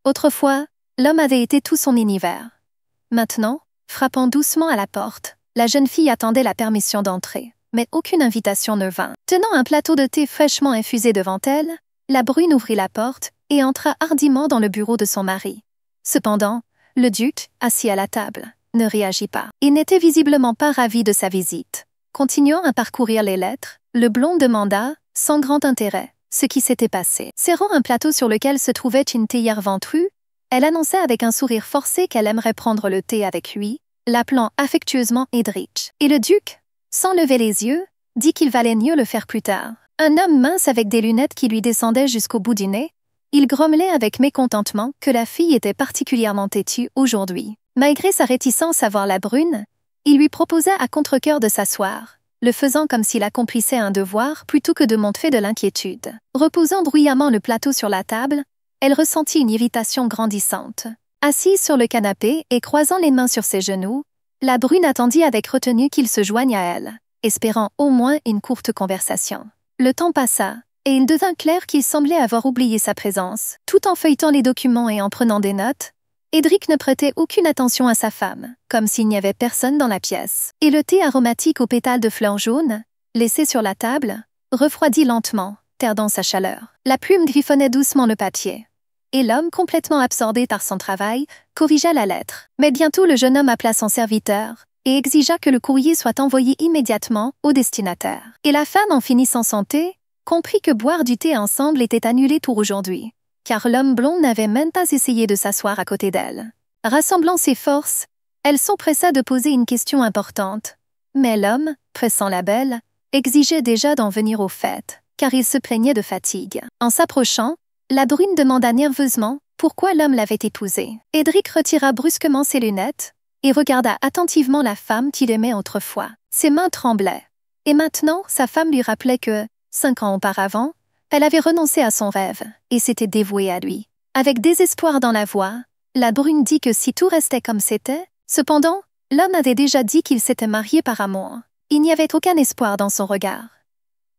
Autrefois, l'homme avait été tout son univers. Maintenant, frappant doucement à la porte, la jeune fille attendait la permission d'entrer, mais aucune invitation ne vint. Tenant un plateau de thé fraîchement infusé devant elle, la brune ouvrit la porte et entra hardiment dans le bureau de son mari. Cependant, le duc, assis à la table, ne réagit pas. Il n'était visiblement pas ravi de sa visite. Continuant à parcourir les lettres, le blond demanda, sans grand intérêt, ce qui s'était passé. Serrant un plateau sur lequel se trouvait une théière ventrue, elle annonçait avec un sourire forcé qu'elle aimerait prendre le thé avec lui, l'appelant affectueusement Edric. Et le duc, sans lever les yeux, dit qu'il valait mieux le faire plus tard. Un homme mince avec des lunettes qui lui descendaient jusqu'au bout du nez, il grommelait avec mécontentement que la fille était particulièrement têtue aujourd'hui. Malgré sa réticence à voir la brune, il lui proposa à contre-cœur de s'asseoir, le faisant comme s'il accomplissait un devoir plutôt que de montrer de l'inquiétude. Reposant bruyamment le plateau sur la table, elle ressentit une irritation grandissante. Assise sur le canapé et croisant les mains sur ses genoux, la brune attendit avec retenue qu'il se joigne à elle, espérant au moins une courte conversation. Le temps passa, et il devint clair qu'il semblait avoir oublié sa présence. Tout en feuilletant les documents et en prenant des notes, Edric ne prêtait aucune attention à sa femme, comme s'il n'y avait personne dans la pièce. Et le thé aromatique aux pétales de fleurs jaunes, laissé sur la table, refroidit lentement, perdant sa chaleur. La plume griffonnait doucement le papier. Et l'homme, complètement absorbé par son travail, corrigea la lettre. Mais bientôt le jeune homme appela son serviteur et exigea que le courrier soit envoyé immédiatement au destinataire. Et la femme, en finissant son thé, comprit que boire du thé ensemble était annulé pour aujourd'hui, car l'homme blond n'avait même pas essayé de s'asseoir à côté d'elle. Rassemblant ses forces, elle s'empressa de poser une question importante. Mais l'homme, pressant la belle, exigeait déjà d'en venir au fait, car il se plaignait de fatigue. En s'approchant, la brune demanda nerveusement pourquoi l'homme l'avait épousée. Edric retira brusquement ses lunettes et regarda attentivement la femme qu'il aimait autrefois. Ses mains tremblaient. Et maintenant, sa femme lui rappelait que, 5 ans auparavant, elle avait renoncé à son rêve et s'était dévouée à lui. Avec désespoir dans la voix, la brune dit que si tout restait comme c'était, cependant, l'homme avait déjà dit qu'il s'était marié par amour. Il n'y avait aucun espoir dans son regard.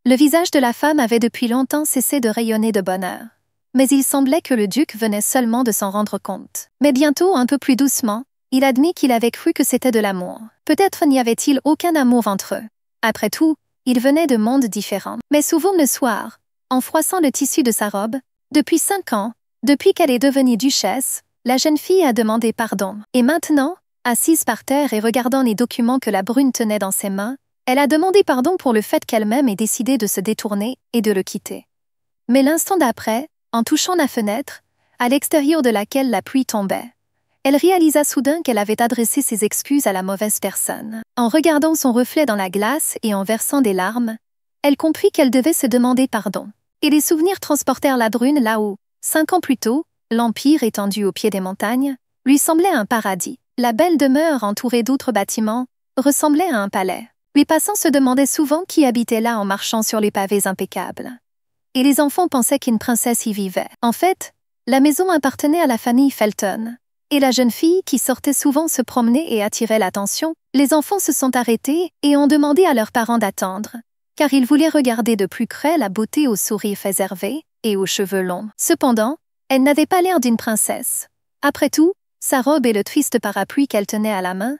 Le visage de la femme avait depuis longtemps cessé de rayonner de bonheur. Mais il semblait que le duc venait seulement de s'en rendre compte. Mais bientôt, un peu plus doucement, il admit qu'il avait cru que c'était de l'amour. Peut-être n'y avait-il aucun amour entre eux. Après tout, ils venaient de mondes différents. Mais souvent le soir, en froissant le tissu de sa robe, depuis 5 ans, depuis qu'elle est devenue duchesse, la jeune fille a demandé pardon. Et maintenant, assise par terre et regardant les documents que la brune tenait dans ses mains, elle a demandé pardon pour le fait qu'elle-même ait décidé de se détourner et de le quitter. Mais l'instant d'après, en touchant la fenêtre, à l'extérieur de laquelle la pluie tombait, elle réalisa soudain qu'elle avait adressé ses excuses à la mauvaise personne. En regardant son reflet dans la glace et en versant des larmes, elle comprit qu'elle devait se demander pardon. Et les souvenirs transportèrent la brune là où, 5 ans plus tôt, l'Empire étendu au pied des montagnes, lui semblait un paradis. La belle demeure entourée d'autres bâtiments ressemblait à un palais. Les passants se demandaient souvent qui habitait là en marchant sur les pavés impeccables. Et les enfants pensaient qu'une princesse y vivait. En fait, la maison appartenait à la famille Felton. Et la jeune fille qui sortait souvent se promener et attirait l'attention, les enfants se sont arrêtés et ont demandé à leurs parents d'attendre, car ils voulaient regarder de plus près la beauté au sourire réservé et aux cheveux longs. Cependant, elle n'avait pas l'air d'une princesse. Après tout, sa robe et le triste parapluie qu'elle tenait à la main,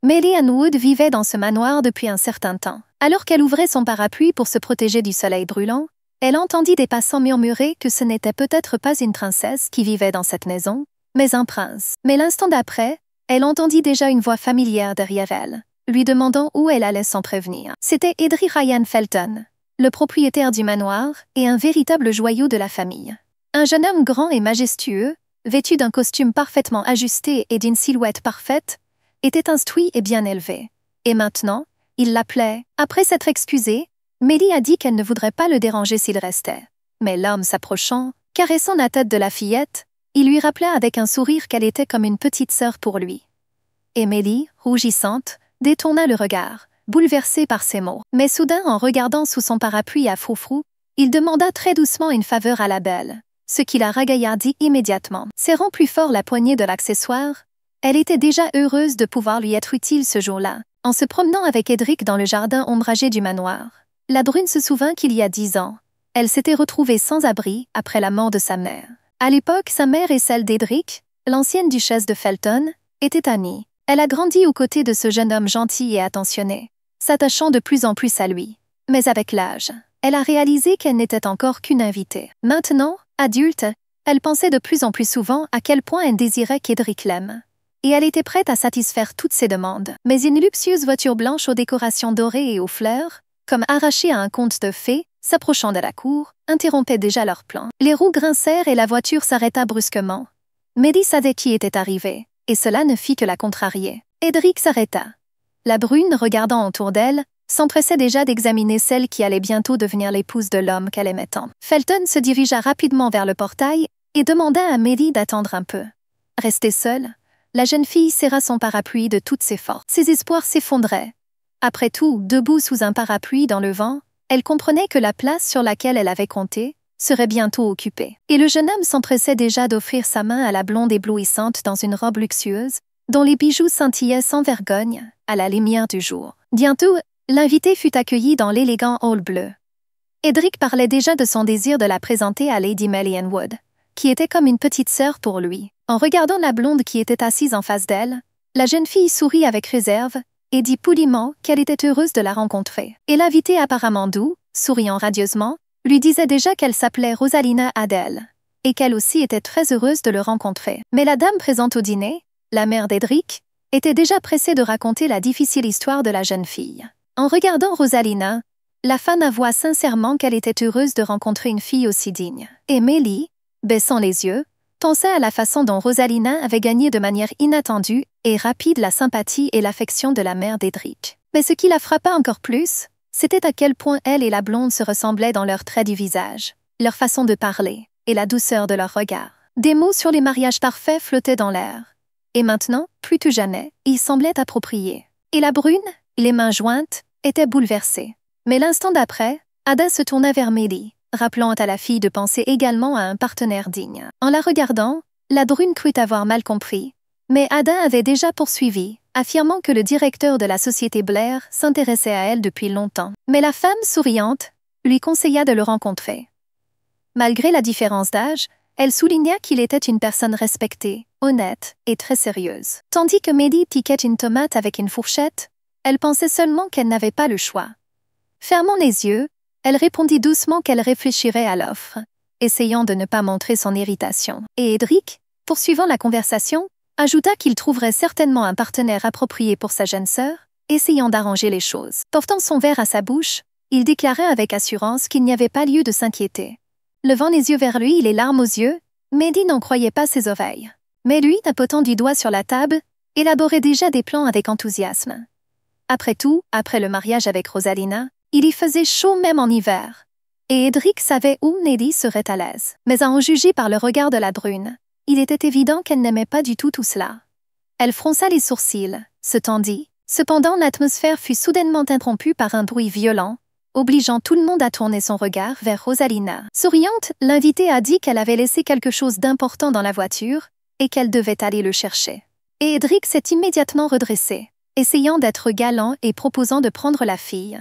Mary Ann Wood vivait dans ce manoir depuis un certain temps. Alors qu'elle ouvrait son parapluie pour se protéger du soleil brûlant, elle entendit des passants murmurer que ce n'était peut-être pas une princesse qui vivait dans cette maison, mais un prince. Mais l'instant d'après, elle entendit déjà une voix familière derrière elle, lui demandant où elle allait sans prévenir. C'était Edric Ryan Felton, le propriétaire du manoir et un véritable joyau de la famille. Un jeune homme grand et majestueux, vêtu d'un costume parfaitement ajusté et d'une silhouette parfaite, était instruit et bien élevé. Et maintenant, il l'appelait. Après s'être excusée, Mary a dit qu'elle ne voudrait pas le déranger s'il restait. Mais l'homme s'approchant, caressant la tête de la fillette, il lui rappela avec un sourire qu'elle était comme une petite sœur pour lui. Et Mary, rougissante, détourna le regard, bouleversée par ces mots. Mais soudain, en regardant sous son parapluie à froufrou, il demanda très doucement une faveur à la belle, ce qui la ragaillardit immédiatement. Serrant plus fort la poignée de l'accessoire, elle était déjà heureuse de pouvoir lui être utile ce jour-là, en se promenant avec Edric dans le jardin ombragé du manoir. La brune se souvint qu'il y a 10 ans, elle s'était retrouvée sans abri après la mort de sa mère. À l'époque, sa mère et celle d'Edric, l'ancienne duchesse de Felton, étaient amies. Elle a grandi aux côtés de ce jeune homme gentil et attentionné, s'attachant de plus en plus à lui. Mais avec l'âge, elle a réalisé qu'elle n'était encore qu'une invitée. Maintenant, adulte, elle pensait de plus en plus souvent à quel point elle désirait qu'Edric l'aime. Et elle était prête à satisfaire toutes ses demandes. Mais une luxueuse voiture blanche aux décorations dorées et aux fleurs, comme arrachée à un conte de fées, s'approchant de la cour, interrompait déjà leurs plans. Les roues grincèrent et la voiture s'arrêta brusquement. Mehdi savait qui était arrivé, et cela ne fit que la contrarier. Edric s'arrêta. La brune, regardant autour d'elle, s'empressait déjà d'examiner celle qui allait bientôt devenir l'épouse de l'homme qu'elle aimait tant. Felton se dirigea rapidement vers le portail et demanda à Mehdi d'attendre un peu. Restée seule, la jeune fille serra son parapluie de toutes ses forces. Ses espoirs s'effondraient. Après tout, debout sous un parapluie dans le vent, elle comprenait que la place sur laquelle elle avait compté serait bientôt occupée. Et le jeune homme s'empressait déjà d'offrir sa main à la blonde éblouissante dans une robe luxueuse, dont les bijoux scintillaient sans vergogne à la lumière du jour. Bientôt, l'invité fut accueilli dans l'élégant hall bleu. Edric parlait déjà de son désir de la présenter à Lady Melian Wood, qui était comme une petite sœur pour lui. En regardant la blonde qui était assise en face d'elle, la jeune fille sourit avec réserve et dit poliment qu'elle était heureuse de la rencontrer. Et l'invité apparemment doux, souriant radieusement, lui disait déjà qu'elle s'appelait Rosalina Adele, et qu'elle aussi était très heureuse de le rencontrer. Mais la dame présente au dîner, la mère d'Edric, était déjà pressée de raconter la difficile histoire de la jeune fille. En regardant Rosalina, la femme avoua sincèrement qu'elle était heureuse de rencontrer une fille aussi digne. Et Mélie, baissant les yeux, pensait à la façon dont Rosalina avait gagné de manière inattendue et rapide la sympathie et l'affection de la mère d'Edric. Mais ce qui la frappa encore plus, c'était à quel point elle et la blonde se ressemblaient dans leurs traits du visage, leur façon de parler et la douceur de leur regard. Des mots sur les mariages parfaits flottaient dans l'air. Et maintenant, plus que jamais, ils semblaient appropriés. Et la brune, les mains jointes, était bouleversée. Mais l'instant d'après, Ada se tourna vers Mélie, rappelant à la fille de penser également à un partenaire digne. En la regardant, la brune crut avoir mal compris, mais Ada avait déjà poursuivi, affirmant que le directeur de la société Blair s'intéressait à elle depuis longtemps. Mais la femme, souriante, lui conseilla de le rencontrer. Malgré la différence d'âge, elle souligna qu'il était une personne respectée, honnête et très sérieuse. Tandis que Mélie piquait une tomate avec une fourchette, elle pensait seulement qu'elle n'avait pas le choix. Fermant les yeux, elle répondit doucement qu'elle réfléchirait à l'offre, essayant de ne pas montrer son irritation. Et Edric, poursuivant la conversation, ajouta qu'il trouverait certainement un partenaire approprié pour sa jeune sœur, essayant d'arranger les choses. Portant son verre à sa bouche, il déclara avec assurance qu'il n'y avait pas lieu de s'inquiéter. Levant les yeux vers lui et les larmes aux yeux, Mélie n'en croyait pas ses oreilles. Mais lui, tapotant du doigt sur la table, élaborait déjà des plans avec enthousiasme. Après tout, après le mariage avec Rosalina, il y faisait chaud même en hiver. Et Edric savait où Mélie serait à l'aise. Mais à en juger par le regard de la brune, il était évident qu'elle n'aimait pas du tout cela. Elle fronça les sourcils, se tendit. Cependant, l'atmosphère fut soudainement interrompue par un bruit violent, obligeant tout le monde à tourner son regard vers Rosalina. Souriante, l'invitée a dit qu'elle avait laissé quelque chose d'important dans la voiture et qu'elle devait aller le chercher. Et Edric s'est immédiatement redressé, essayant d'être galant et proposant de prendre la fille.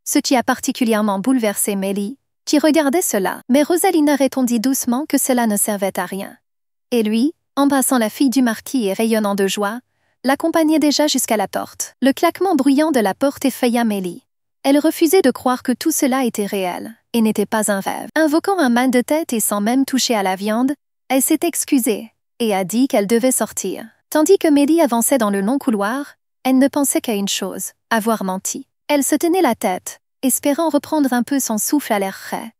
Ce qui a particulièrement bouleversé Mélie, qui regardait cela. Mais Rosalina répondit doucement que cela ne servait à rien. Et lui, embrassant la fille du marquis et rayonnant de joie, l'accompagnait déjà jusqu'à la porte. Le claquement bruyant de la porte effraya Mélie. Elle refusait de croire que tout cela était réel, et n'était pas un rêve. Invoquant un mal de tête et sans même toucher à la viande, elle s'est excusée, et a dit qu'elle devait sortir. Tandis que Mélie avançait dans le long couloir, elle ne pensait qu'à une chose, avoir menti. Elle se tenait la tête, espérant reprendre un peu son souffle à l'air frais.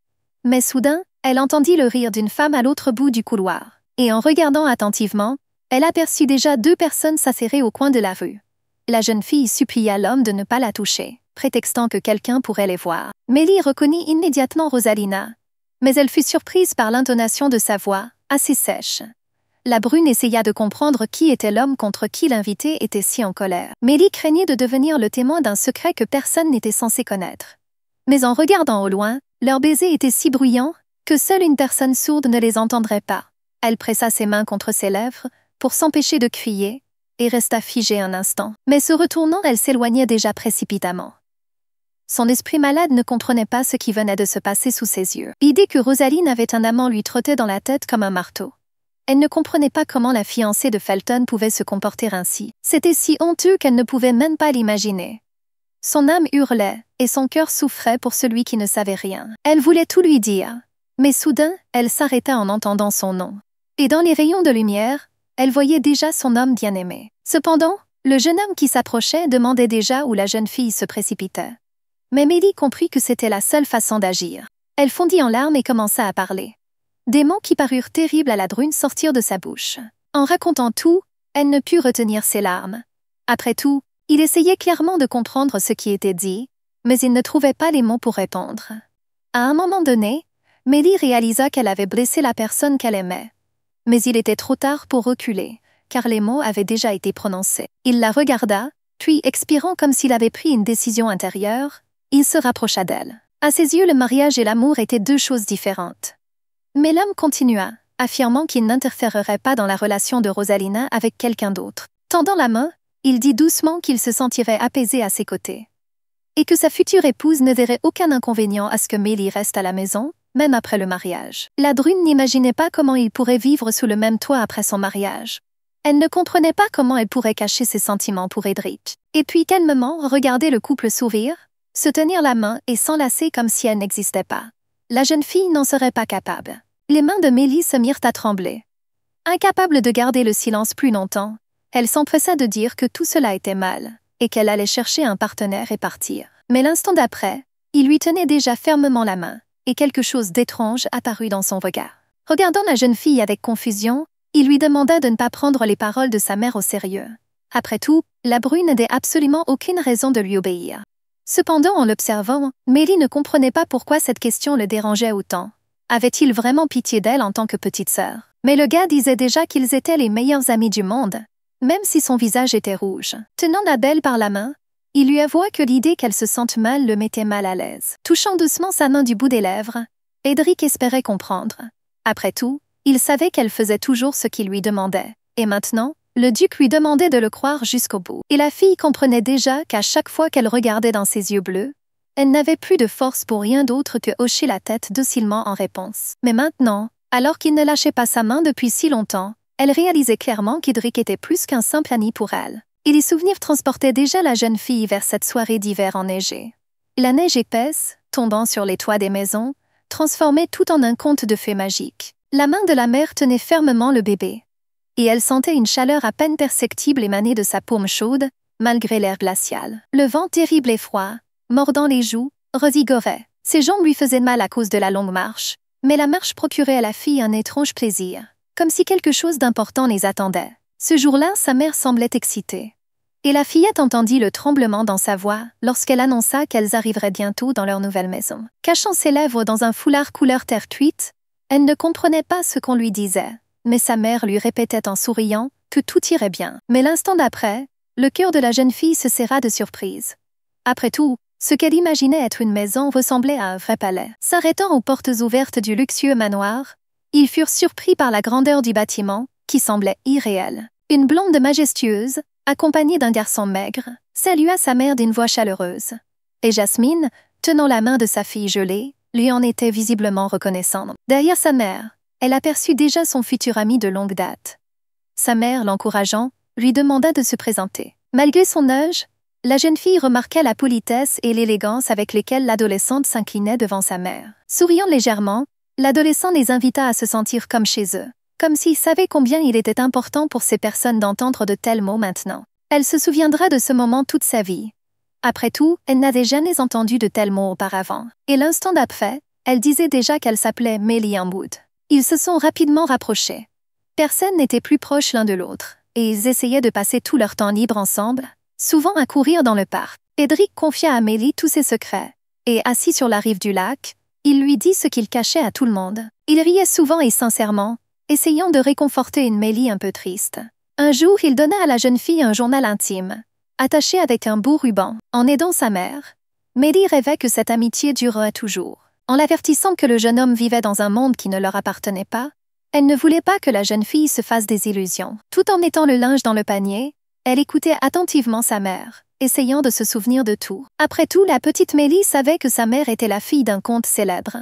Mais soudain, elle entendit le rire d'une femme à l'autre bout du couloir. Et en regardant attentivement, elle aperçut déjà 2 personnes s'asserrer au coin de la rue. La jeune fille supplia l'homme de ne pas la toucher, prétextant que quelqu'un pourrait les voir. Mélie reconnut immédiatement Rosalina, mais elle fut surprise par l'intonation de sa voix, assez sèche. La brune essaya de comprendre qui était l'homme contre qui l'invité était si en colère. Mélie craignait de devenir le témoin d'un secret que personne n'était censé connaître. Mais en regardant au loin, leur baiser était si bruyant que seule une personne sourde ne les entendrait pas. Elle pressa ses mains contre ses lèvres pour s'empêcher de crier et resta figée un instant. Mais se retournant, elle s'éloignait déjà précipitamment. Son esprit malade ne comprenait pas ce qui venait de se passer sous ses yeux. L'idée que Rosaline avait un amant lui trottait dans la tête comme un marteau. Elle ne comprenait pas comment la fiancée de Felton pouvait se comporter ainsi. C'était si honteux qu'elle ne pouvait même pas l'imaginer. Son âme hurlait, et son cœur souffrait pour celui qui ne savait rien. Elle voulait tout lui dire, mais soudain, elle s'arrêta en entendant son nom. Et dans les rayons de lumière, elle voyait déjà son homme bien-aimé. Cependant, le jeune homme qui s'approchait demandait déjà où la jeune fille se précipitait. Mais Mélie comprit que c'était la seule façon d'agir. Elle fondit en larmes et commença à parler. Des mots qui parurent terribles à la Drune sortirent de sa bouche. En racontant tout, elle ne put retenir ses larmes. Après tout, il essayait clairement de comprendre ce qui était dit, mais il ne trouvait pas les mots pour répondre. À un moment donné, Mélie réalisa qu'elle avait blessé la personne qu'elle aimait. Mais il était trop tard pour reculer, car les mots avaient déjà été prononcés. Il la regarda, puis expirant comme s'il avait pris une décision intérieure, il se rapprocha d'elle. À ses yeux, le mariage et l'amour étaient deux choses différentes. Mais l'homme continua, affirmant qu'il n'interférerait pas dans la relation de Rosalina avec quelqu'un d'autre. Tendant la main, il dit doucement qu'il se sentirait apaisé à ses côtés. Et que sa future épouse ne verrait aucun inconvénient à ce que Mélie reste à la maison, même après le mariage. La Drune n'imaginait pas comment il pourrait vivre sous le même toit après son mariage. Elle ne comprenait pas comment elle pourrait cacher ses sentiments pour Édric. Et puis calmement regarder le couple sourire, se tenir la main et s'enlacer comme si elle n'existait pas. La jeune fille n'en serait pas capable. Les mains de Mélie se mirent à trembler. Incapable de garder le silence plus longtemps, elle s'empressa de dire que tout cela était mal, et qu'elle allait chercher un partenaire et partir. Mais l'instant d'après, il lui tenait déjà fermement la main, et quelque chose d'étrange apparut dans son regard. Regardant la jeune fille avec confusion, il lui demanda de ne pas prendre les paroles de sa mère au sérieux. Après tout, la Brune n'avait absolument aucune raison de lui obéir. Cependant, en l'observant, Mélie ne comprenait pas pourquoi cette question le dérangeait autant. Avait-il vraiment pitié d'elle en tant que petite sœur? Mais le gars disait déjà qu'ils étaient les meilleurs amis du monde, même si son visage était rouge. Tenant la belle par la main, il lui avoua que l'idée qu'elle se sente mal le mettait mal à l'aise. Touchant doucement sa main du bout des lèvres, Édric espérait comprendre. Après tout, il savait qu'elle faisait toujours ce qu'il lui demandait. Et maintenant, le duc lui demandait de le croire jusqu'au bout. Et la fille comprenait déjà qu'à chaque fois qu'elle regardait dans ses yeux bleus, elle n'avait plus de force pour rien d'autre que hocher la tête docilement en réponse. Mais maintenant, alors qu'il ne lâchait pas sa main depuis si longtemps, elle réalisait clairement qu'Édric était plus qu'un simple ami pour elle. Et les souvenirs transportaient déjà la jeune fille vers cette soirée d'hiver enneigée. La neige épaisse, tombant sur les toits des maisons, transformait tout en un conte de fées magiques. La main de la mère tenait fermement le bébé. Et elle sentait une chaleur à peine perceptible émaner de sa paume chaude, malgré l'air glacial. Le vent terrible et froid, mordant les joues, revigorait. Ses jambes lui faisaient mal à cause de la longue marche, mais la marche procurait à la fille un étrange plaisir, comme si quelque chose d'important les attendait. Ce jour-là, sa mère semblait excitée. Et la fillette entendit le tremblement dans sa voix lorsqu'elle annonça qu'elles arriveraient bientôt dans leur nouvelle maison. Cachant ses lèvres dans un foulard couleur terre cuite, elle ne comprenait pas ce qu'on lui disait, mais sa mère lui répétait en souriant que tout irait bien. Mais l'instant d'après, le cœur de la jeune fille se serra de surprise. Après tout, ce qu'elle imaginait être une maison ressemblait à un vrai palais. S'arrêtant aux portes ouvertes du luxueux manoir, ils furent surpris par la grandeur du bâtiment, qui semblait irréel. Une blonde majestueuse, accompagnée d'un garçon maigre, salua sa mère d'une voix chaleureuse. Et Jasmine, tenant la main de sa fille gelée, lui en était visiblement reconnaissante. Derrière sa mère, elle aperçut déjà son futur ami de longue date. Sa mère, l'encourageant, lui demanda de se présenter. Malgré son âge, la jeune fille remarqua la politesse et l'élégance avec lesquelles l'adolescente s'inclinait devant sa mère. Souriant légèrement, l'adolescent les invita à se sentir comme chez eux, comme s'il savait combien il était important pour ces personnes d'entendre de tels mots maintenant. Elle se souviendra de ce moment toute sa vie. Après tout, elle n'avait jamais entendu de tels mots auparavant. Et l'instant d'après, elle disait déjà qu'elle s'appelait Mélie Wood. Ils se sont rapidement rapprochés. Personne n'était plus proche l'un de l'autre, et ils essayaient de passer tout leur temps libre ensemble, souvent à courir dans le parc. Édric confia à Mélie tous ses secrets, et assis sur la rive du lac, il lui dit ce qu'il cachait à tout le monde. Il riait souvent et sincèrement, essayant de réconforter une Mélie un peu triste. Un jour, il donna à la jeune fille un journal intime, attaché avec un beau ruban. En aidant sa mère, Mélie rêvait que cette amitié durerait toujours. En l'avertissant que le jeune homme vivait dans un monde qui ne leur appartenait pas, elle ne voulait pas que la jeune fille se fasse des illusions. Tout en mettant le linge dans le panier, elle écoutait attentivement sa mère, essayant de se souvenir de tout. Après tout, la petite Mélie savait que sa mère était la fille d'un conte célèbre.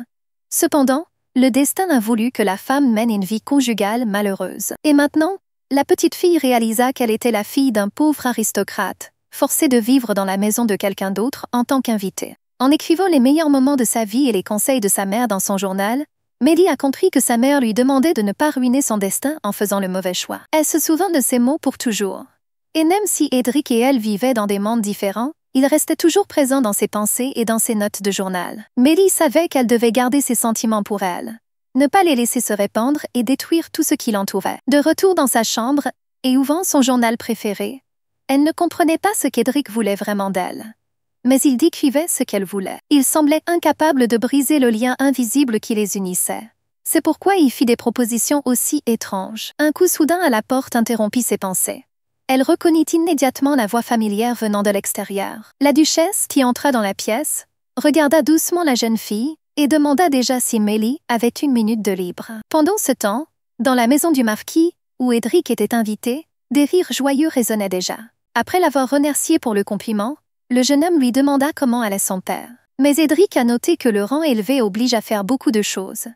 Cependant, le destin a voulu que la femme mène une vie conjugale malheureuse. Et maintenant, la petite fille réalisa qu'elle était la fille d'un pauvre aristocrate, forcée de vivre dans la maison de quelqu'un d'autre en tant qu'invitée. En écrivant les meilleurs moments de sa vie et les conseils de sa mère dans son journal, Mélie a compris que sa mère lui demandait de ne pas ruiner son destin en faisant le mauvais choix. Elle se souvint de ces mots pour toujours. Et même si Edric et elle vivaient dans des mondes différents, il restait toujours présent dans ses pensées et dans ses notes de journal. Mélie savait qu'elle devait garder ses sentiments pour elle, ne pas les laisser se répandre et détruire tout ce qui l'entourait. De retour dans sa chambre et ouvrant son journal préféré, elle ne comprenait pas ce qu'Edric voulait vraiment d'elle. Mais il décrivait ce qu'elle voulait. Il semblait incapable de briser le lien invisible qui les unissait. C'est pourquoi il fit des propositions aussi étranges. Un coup soudain à la porte interrompit ses pensées. Elle reconnut immédiatement la voix familière venant de l'extérieur. La duchesse, qui entra dans la pièce, regarda doucement la jeune fille et demanda déjà si Mélie avait une minute de libre. Pendant ce temps, dans la maison du marquis, où Edric était invité, des rires joyeux résonnaient déjà. Après l'avoir remercié pour le compliment, le jeune homme lui demanda comment allait son père. Mais Edric a noté que le rang élevé oblige à faire beaucoup de choses.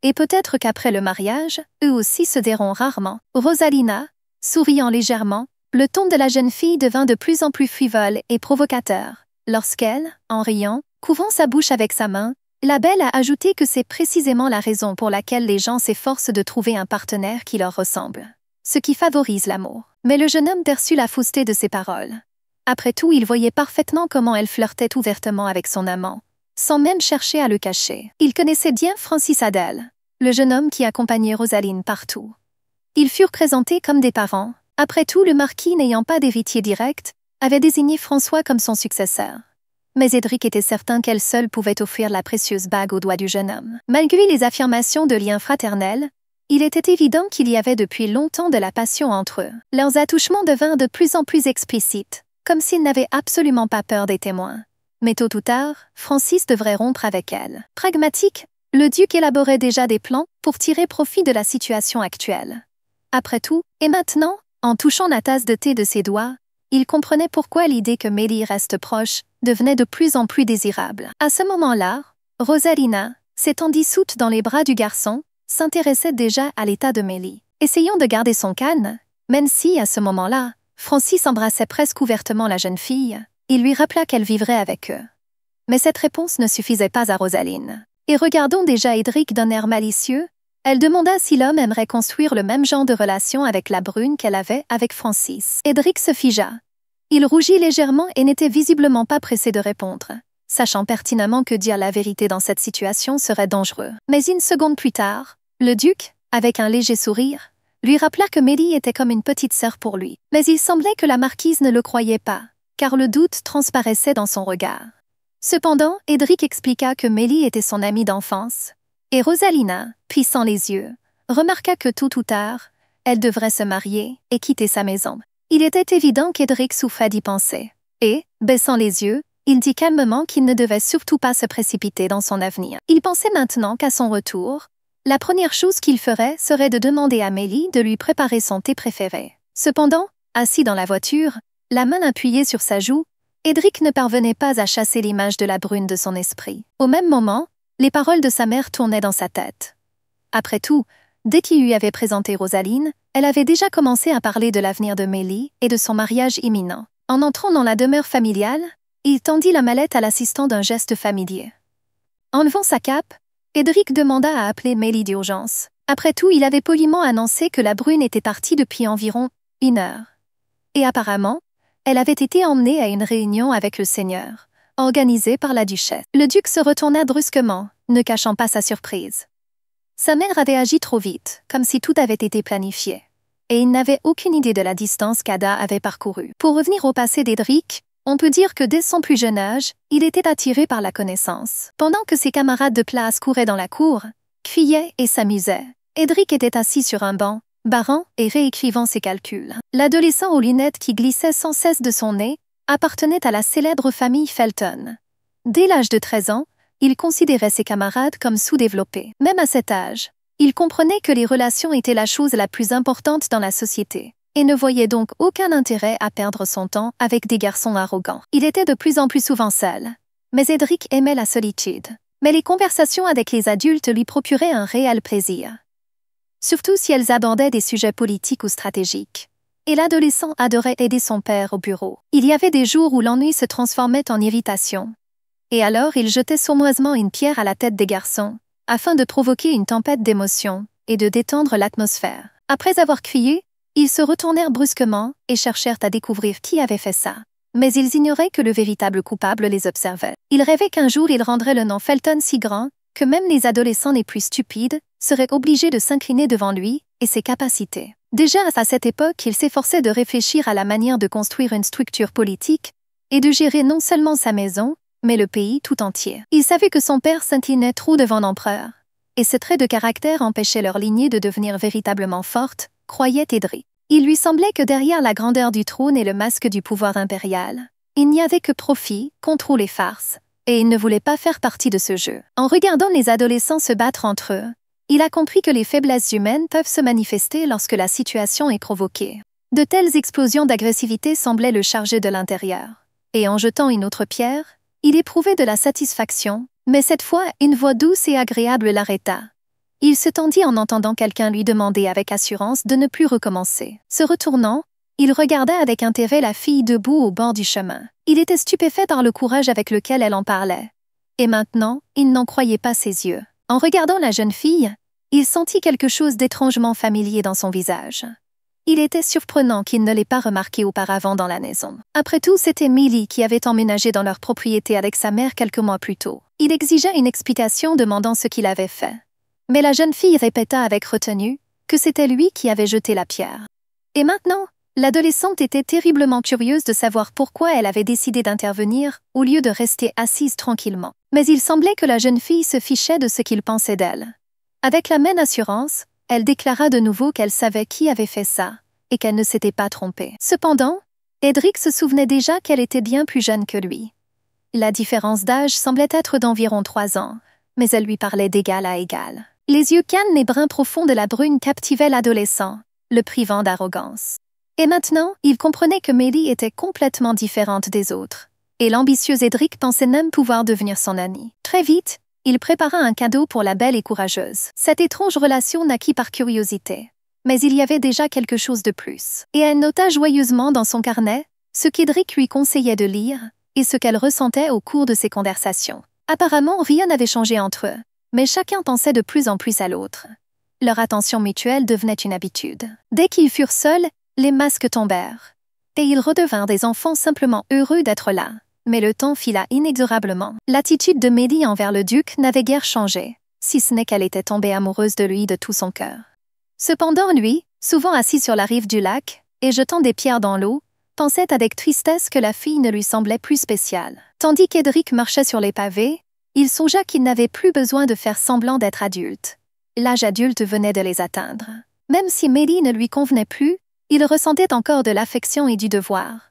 Et peut-être qu'après le mariage, eux aussi se verront rarement. Rosalina, souriant légèrement, le ton de la jeune fille devint de plus en plus frivole et provocateur. Lorsqu'elle, en riant, couvrant sa bouche avec sa main, la belle a ajouté que c'est précisément la raison pour laquelle les gens s'efforcent de trouver un partenaire qui leur ressemble. Ce qui favorise l'amour. Mais le jeune homme perçut la fausseté de ses paroles. Après tout, il voyait parfaitement comment elle flirtait ouvertement avec son amant, sans même chercher à le cacher. Il connaissait bien Francis Adèle, le jeune homme qui accompagnait Rosaline partout. Ils furent présentés comme des parents. Après tout, le marquis, n'ayant pas d'héritier direct, avait désigné François comme son successeur. Mais Edric était certain qu'elle seule pouvait offrir la précieuse bague au doigt du jeune homme. Malgré les affirmations de lien fraternel, il était évident qu'il y avait depuis longtemps de la passion entre eux. Leurs attouchements devinrent de plus en plus explicites, comme s'ils n'avaient absolument pas peur des témoins. Mais tôt ou tard, Francis devrait rompre avec elle. Pragmatique, le duc élaborait déjà des plans pour tirer profit de la situation actuelle. Après tout, et maintenant, en touchant la tasse de thé de ses doigts, il comprenait pourquoi l'idée que Mélie reste proche devenait de plus en plus désirable. À ce moment-là, Rosalina, s'étant dissoute dans les bras du garçon, s'intéressait déjà à l'état de Mélie. Essayant de garder son calme, même si, à ce moment-là, Francis embrassait presque ouvertement la jeune fille, il lui rappela qu'elle vivrait avec eux. Mais cette réponse ne suffisait pas à Rosaline. Et regardant déjà Edric d'un air malicieux, elle demanda si l'homme aimerait construire le même genre de relation avec la brune qu'elle avait avec Francis. Edric se figea. Il rougit légèrement et n'était visiblement pas pressé de répondre, sachant pertinemment que dire la vérité dans cette situation serait dangereux. Mais une seconde plus tard, le duc, avec un léger sourire, lui rappela que Mélie était comme une petite sœur pour lui. Mais il semblait que la marquise ne le croyait pas, car le doute transparaissait dans son regard. Cependant, Edric expliqua que Mélie était son amie d'enfance, et Rosalina, plissant les yeux, remarqua que tôt ou tard, elle devrait se marier et quitter sa maison. Il était évident qu'Edric souffrait d'y penser, et, baissant les yeux, il dit calmement qu'il ne devait surtout pas se précipiter dans son avenir. Il pensait maintenant qu'à son retour, la première chose qu'il ferait serait de demander à Mélie de lui préparer son thé préféré. Cependant, assis dans la voiture, la main appuyée sur sa joue, Edric ne parvenait pas à chasser l'image de la brune de son esprit. Au même moment, les paroles de sa mère tournaient dans sa tête. Après tout, dès qu'il lui avait présenté Rosaline, elle avait déjà commencé à parler de l'avenir de Mélie et de son mariage imminent. En entrant dans la demeure familiale, il tendit la mallette à l'assistant d'un geste familier. Enlevant sa cape, Edric demanda à appeler Mélie d'urgence. Après tout, il avait poliment annoncé que la brune était partie depuis environ 1 heure. Et apparemment, elle avait été emmenée à une réunion avec le seigneur, organisée par la duchesse. Le duc se retourna brusquement, ne cachant pas sa surprise. Sa mère avait agi trop vite, comme si tout avait été planifié. Et il n'avait aucune idée de la distance qu'Ada avait parcourue. Pour revenir au passé d'Edric, on peut dire que dès son plus jeune âge, il était attiré par la connaissance. Pendant que ses camarades de classe couraient dans la cour, criaient et s'amusaient, Edric était assis sur un banc, barrant et réécrivant ses calculs. L'adolescent aux lunettes qui glissait sans cesse de son nez appartenait à la célèbre famille Felton. Dès l'âge de 13 ans, il considérait ses camarades comme sous-développés. Même à cet âge, il comprenait que les relations étaient la chose la plus importante dans la société. et ne voyait donc aucun intérêt à perdre son temps avec des garçons arrogants. Il était de plus en plus souvent seul. Mais Edric aimait la solitude. Mais les conversations avec les adultes lui procuraient un réel plaisir. Surtout si elles abordaient des sujets politiques ou stratégiques. Et l'adolescent adorait aider son père au bureau. Il y avait des jours où l'ennui se transformait en irritation. Et alors il jetait sournoisement une pierre à la tête des garçons, afin de provoquer une tempête d'émotions et de détendre l'atmosphère. Après avoir crié, ils se retournèrent brusquement et cherchèrent à découvrir qui avait fait ça. Mais ils ignoraient que le véritable coupable les observait. Ils rêvaient qu'un jour il rendrait le nom Felton si grand que même les adolescents les plus stupides seraient obligés de s'incliner devant lui et ses capacités. Déjà à cette époque, il s'efforçait de réfléchir à la manière de construire une structure politique et de gérer non seulement sa maison, mais le pays tout entier. Il savait que son père s'inclinait trop devant l'empereur, et ce trait de caractère empêchait leur lignée de devenir véritablement forte, croyait Edric. Il lui semblait que derrière la grandeur du trône et le masque du pouvoir impérial, il n'y avait que profit, contrôle et farce, et il ne voulait pas faire partie de ce jeu. En regardant les adolescents se battre entre eux, il a compris que les faiblesses humaines peuvent se manifester lorsque la situation est provoquée. De telles explosions d'agressivité semblaient le charger de l'intérieur. Et en jetant une autre pierre, il éprouvait de la satisfaction, mais cette fois, une voix douce et agréable l'arrêta. Il se tendit en entendant quelqu'un lui demander avec assurance de ne plus recommencer. Se retournant, il regarda avec intérêt la fille debout au bord du chemin. Il était stupéfait par le courage avec lequel elle en parlait. Et maintenant, il n'en croyait pas ses yeux. En regardant la jeune fille, il sentit quelque chose d'étrangement familier dans son visage. Il était surprenant qu'il ne l'ait pas remarqué auparavant dans la maison. Après tout, c'était Millie qui avait emménagé dans leur propriété avec sa mère quelques mois plus tôt. Il exigea une explication demandant ce qu'il avait fait. Mais la jeune fille répéta avec retenue que c'était lui qui avait jeté la pierre. Et maintenant, l'adolescente était terriblement curieuse de savoir pourquoi elle avait décidé d'intervenir au lieu de rester assise tranquillement. Mais il semblait que la jeune fille se fichait de ce qu'il pensait d'elle. Avec la même assurance, elle déclara de nouveau qu'elle savait qui avait fait ça, et qu'elle ne s'était pas trompée. Cependant, Edric se souvenait déjà qu'elle était bien plus jeune que lui. La différence d'âge semblait être d'environ 3 ans, mais elle lui parlait d'égal à égal. Les yeux calmes et bruns profonds de la brune captivaient l'adolescent, le privant d'arrogance. Et maintenant, il comprenait que Millie était complètement différente des autres, et l'ambitieux Edric pensait même pouvoir devenir son ami. Très vite, il prépara un cadeau pour la belle et courageuse. Cette étrange relation naquit par curiosité. Mais il y avait déjà quelque chose de plus. Et elle nota joyeusement dans son carnet ce qu'Edric lui conseillait de lire et ce qu'elle ressentait au cours de ses conversations. Apparemment, rien n'avait changé entre eux, mais chacun pensait de plus en plus à l'autre. Leur attention mutuelle devenait une habitude. Dès qu'ils furent seuls, les masques tombèrent. Et ils redevinrent des enfants simplement heureux d'être là. Mais le temps fila inexorablement. L'attitude de Millie envers le duc n'avait guère changé, si ce n'est qu'elle était tombée amoureuse de lui de tout son cœur. Cependant lui, souvent assis sur la rive du lac, et jetant des pierres dans l'eau, pensait avec tristesse que la fille ne lui semblait plus spéciale. Tandis qu'Edric marchait sur les pavés, il songea qu'il n'avait plus besoin de faire semblant d'être adulte. L'âge adulte venait de les atteindre. Même si Millie ne lui convenait plus, il ressentait encore de l'affection et du devoir.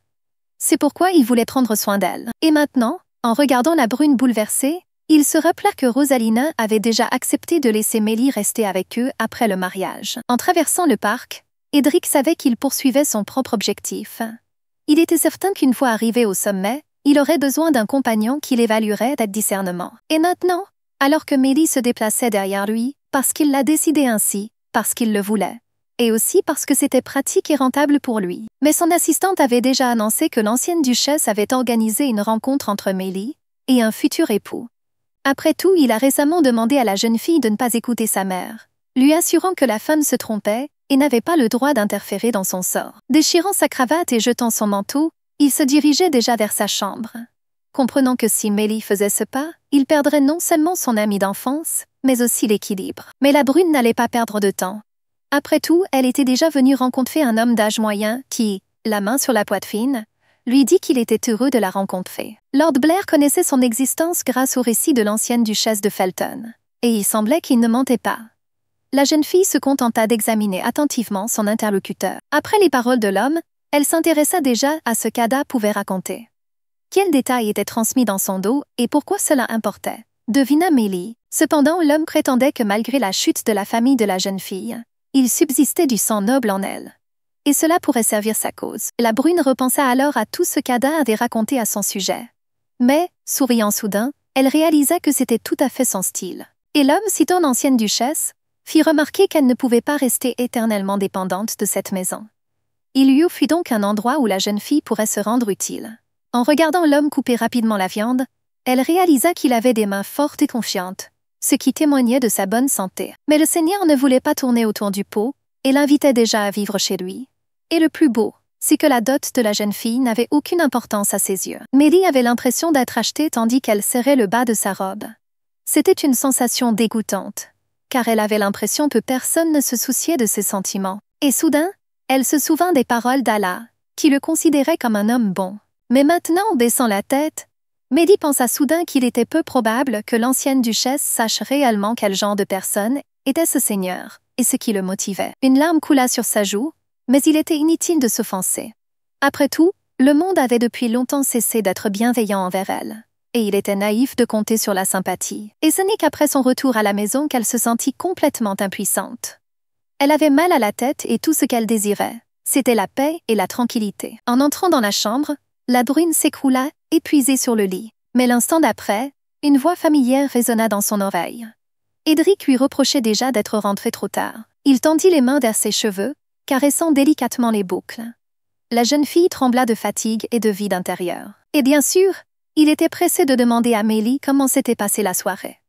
C'est pourquoi il voulait prendre soin d'elle. Et maintenant, en regardant la brune bouleversée, il se rappela que Rosalina avait déjà accepté de laisser Millie rester avec eux après le mariage. En traversant le parc, Edric savait qu'il poursuivait son propre objectif. Il était certain qu'une fois arrivé au sommet, il aurait besoin d'un compagnon qui l'évaluerait avec discernement. Et maintenant, alors que Millie se déplaçait derrière lui, parce qu'il l'a décidé ainsi, parce qu'il le voulait, et aussi parce que c'était pratique et rentable pour lui. Mais son assistante avait déjà annoncé que l'ancienne duchesse avait organisé une rencontre entre Millie et un futur époux. Après tout, il a récemment demandé à la jeune fille de ne pas écouter sa mère, lui assurant que la femme se trompait et n'avait pas le droit d'interférer dans son sort. Déchirant sa cravate et jetant son manteau, il se dirigeait déjà vers sa chambre. Comprenant que si Millie faisait ce pas, il perdrait non seulement son ami d'enfance, mais aussi l'équilibre. Mais la brune n'allait pas perdre de temps. Après tout, elle était déjà venue rencontrer un homme d'âge moyen qui, la main sur la poitrine, lui dit qu'il était heureux de la rencontrer. Lord Blair connaissait son existence grâce au récit de l'ancienne duchesse de Felton, et il semblait qu'il ne mentait pas. La jeune fille se contenta d'examiner attentivement son interlocuteur. Après les paroles de l'homme, elle s'intéressa déjà à ce qu'Ada pouvait raconter. Quels détails étaient transmis dans son dos et pourquoi cela importait, devina Millie. Cependant, l'homme prétendait que malgré la chute de la famille de la jeune fille, il subsistait du sang noble en elle. et cela pourrait servir sa cause. La brune repensa alors à tout ce qu'Ada avait raconté à son sujet. Mais, souriant soudain, elle réalisa que c'était tout à fait son style. Et l'homme, sitôt l'ancienne duchesse, fit remarquer qu'elle ne pouvait pas rester éternellement dépendante de cette maison. Il lui offrit donc un endroit où la jeune fille pourrait se rendre utile. En regardant l'homme couper rapidement la viande, elle réalisa qu'il avait des mains fortes et confiantes, ce qui témoignait de sa bonne santé. Mais le seigneur ne voulait pas tourner autour du pot et l'invitait déjà à vivre chez lui. Et le plus beau, c'est que la dot de la jeune fille n'avait aucune importance à ses yeux. Mélie avait l'impression d'être achetée tandis qu'elle serrait le bas de sa robe. C'était une sensation dégoûtante, car elle avait l'impression que personne ne se souciait de ses sentiments. Et soudain, elle se souvint des paroles d'Allah, qui le considérait comme un homme bon. Mais maintenant, baissant la tête, Mélie pensa soudain qu'il était peu probable que l'ancienne duchesse sache réellement quel genre de personne était ce seigneur, et ce qui le motivait. Une larme coula sur sa joue, mais il était inutile de s'offenser. Après tout, le monde avait depuis longtemps cessé d'être bienveillant envers elle, et il était naïf de compter sur la sympathie. Et ce n'est qu'après son retour à la maison qu'elle se sentit complètement impuissante. Elle avait mal à la tête et tout ce qu'elle désirait, c'était la paix et la tranquillité. En entrant dans la chambre, la brune s'écroula, épuisée sur le lit. Mais l'instant d'après, une voix familière résonna dans son oreille. Édric lui reprochait déjà d'être rentré trop tard. Il tendit les mains vers ses cheveux, caressant délicatement les boucles. La jeune fille trembla de fatigue et de vide intérieur. Et bien sûr, il était pressé de demander à Mélie comment s'était passée la soirée.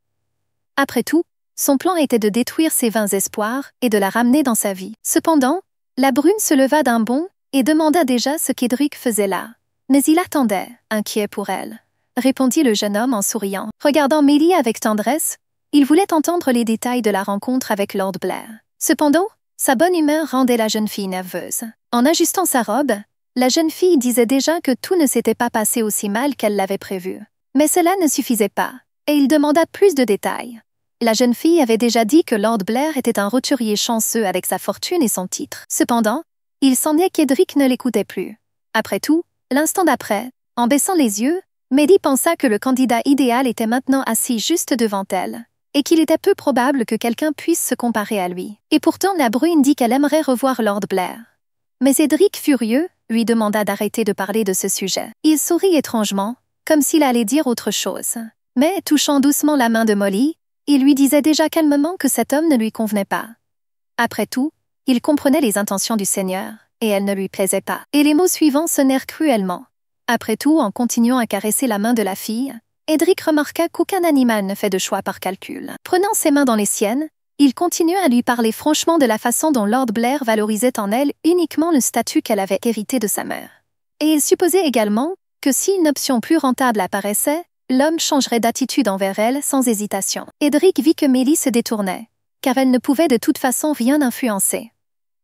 Après tout, son plan était de détruire ses vains espoirs et de la ramener dans sa vie. Cependant, la brune se leva d'un bond et demanda déjà ce qu'Édric faisait là. Mais il attendait, inquiet pour elle, répondit le jeune homme en souriant. Regardant Mélie avec tendresse, il voulait entendre les détails de la rencontre avec Lord Blair. Cependant, sa bonne humeur rendait la jeune fille nerveuse. En ajustant sa robe, la jeune fille disait déjà que tout ne s'était pas passé aussi mal qu'elle l'avait prévu. Mais cela ne suffisait pas, et il demanda plus de détails. La jeune fille avait déjà dit que Lord Blair était un roturier chanceux avec sa fortune et son titre. Cependant, il semblait qu'Édric ne l'écoutait plus. Après tout, l'instant d'après, en baissant les yeux, Mélie pensa que le candidat idéal était maintenant assis juste devant elle, et qu'il était peu probable que quelqu'un puisse se comparer à lui. Et pourtant la brune dit qu'elle aimerait revoir Lord Blair. Mais Édric, furieux, lui demanda d'arrêter de parler de ce sujet. Il sourit étrangement, comme s'il allait dire autre chose. Mais, touchant doucement la main de Molly, il lui disait déjà calmement que cet homme ne lui convenait pas. Après tout, il comprenait les intentions du Seigneur, et elles ne lui plaisaient pas. Et les mots suivants sonnèrent cruellement. Après tout, en continuant à caresser la main de la fille, Édric remarqua qu'aucun animal ne fait de choix par calcul. Prenant ses mains dans les siennes, il continua à lui parler franchement de la façon dont Lord Blair valorisait en elle uniquement le statut qu'elle avait hérité de sa mère. Et il supposait également que si une option plus rentable apparaissait, l'homme changerait d'attitude envers elle sans hésitation. Édric vit que Mélie se détournait, car elle ne pouvait de toute façon rien influencer.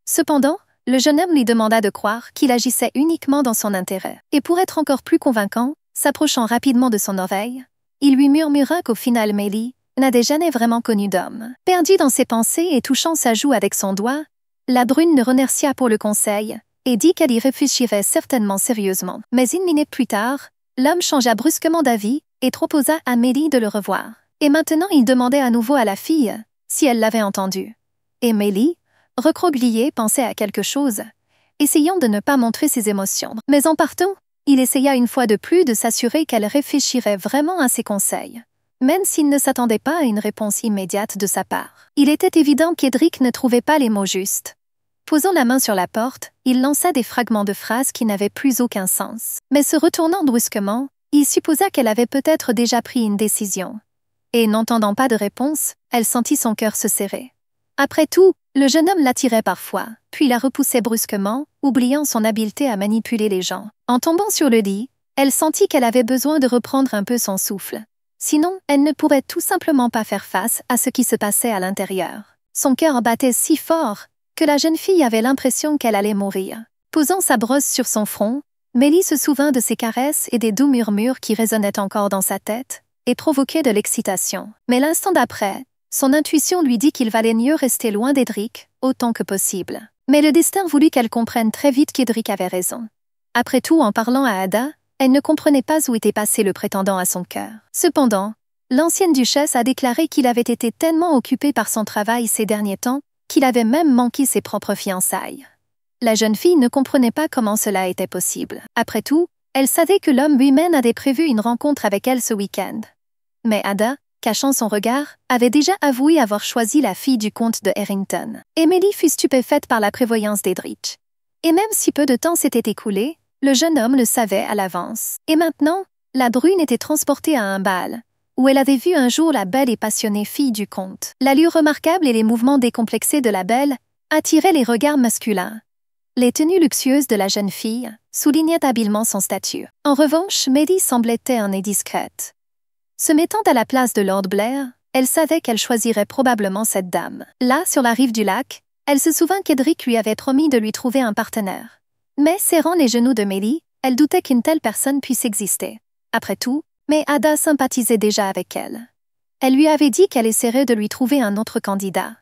Cependant, le jeune homme lui demanda de croire qu'il agissait uniquement dans son intérêt. Et pour être encore plus convaincant, s'approchant rapidement de son oreille, il lui murmura qu'au final Mélie n'avait jamais vraiment connu d'homme. Perdue dans ses pensées et touchant sa joue avec son doigt, la brune le remercia pour le conseil et dit qu'elle y réfléchirait certainement sérieusement. Mais une minute plus tard, l'homme changea brusquement d'avis et proposa à Mélie de le revoir. Et maintenant il demandait à nouveau à la fille si elle l'avait entendu. Et Mélie, recroquevillée, pensait à quelque chose, essayant de ne pas montrer ses émotions. Mais en partant, il essaya une fois de plus de s'assurer qu'elle réfléchirait vraiment à ses conseils, même s'il ne s'attendait pas à une réponse immédiate de sa part. Il était évident qu'Édric ne trouvait pas les mots justes. Posant la main sur la porte, il lança des fragments de phrases qui n'avaient plus aucun sens. Mais se retournant brusquement, il supposa qu'elle avait peut-être déjà pris une décision. Et n'entendant pas de réponse, elle sentit son cœur se serrer. Après tout, le jeune homme l'attirait parfois, puis la repoussait brusquement, oubliant son habileté à manipuler les gens. En tombant sur le lit, elle sentit qu'elle avait besoin de reprendre un peu son souffle. Sinon, elle ne pourrait tout simplement pas faire face à ce qui se passait à l'intérieur. Son cœur battait si fort que la jeune fille avait l'impression qu'elle allait mourir. Posant sa brosse sur son front, Mélie se souvint de ses caresses et des doux murmures qui résonnaient encore dans sa tête et provoquaient de l'excitation. Mais l'instant d'après, son intuition lui dit qu'il valait mieux rester loin d'Édric autant que possible. Mais le destin voulut qu'elle comprenne très vite qu'Édric avait raison. Après tout, en parlant à Ada, elle ne comprenait pas où était passé le prétendant à son cœur. Cependant, l'ancienne duchesse a déclaré qu'il avait été tellement occupé par son travail ces derniers temps qu'il avait même manqué ses propres fiançailles. La jeune fille ne comprenait pas comment cela était possible. Après tout, elle savait que l'homme lui-même avait prévu une rencontre avec elle ce week-end. Mais Ada, cachant son regard, avait déjà avoué avoir choisi la fille du comte de Harrington. Emily fut stupéfaite par la prévoyance d'Edric. Et même si peu de temps s'était écoulé, le jeune homme le savait à l'avance. Et maintenant, la brune était transportée à un bal, où elle avait vu un jour la belle et passionnée fille du comte. L'allure remarquable et les mouvements décomplexés de la belle attiraient les regards masculins. Les tenues luxueuses de la jeune fille soulignaient habilement son statut. En revanche, Mary semblait terne et discrète. Se mettant à la place de Lord Blair, elle savait qu'elle choisirait probablement cette dame. Là, sur la rive du lac, elle se souvint qu'Edric lui avait promis de lui trouver un partenaire. Mais serrant les genoux de Mary, elle doutait qu'une telle personne puisse exister. Après tout, mais Ada sympathisait déjà avec elle. Elle lui avait dit qu'elle essaierait de lui trouver un autre candidat.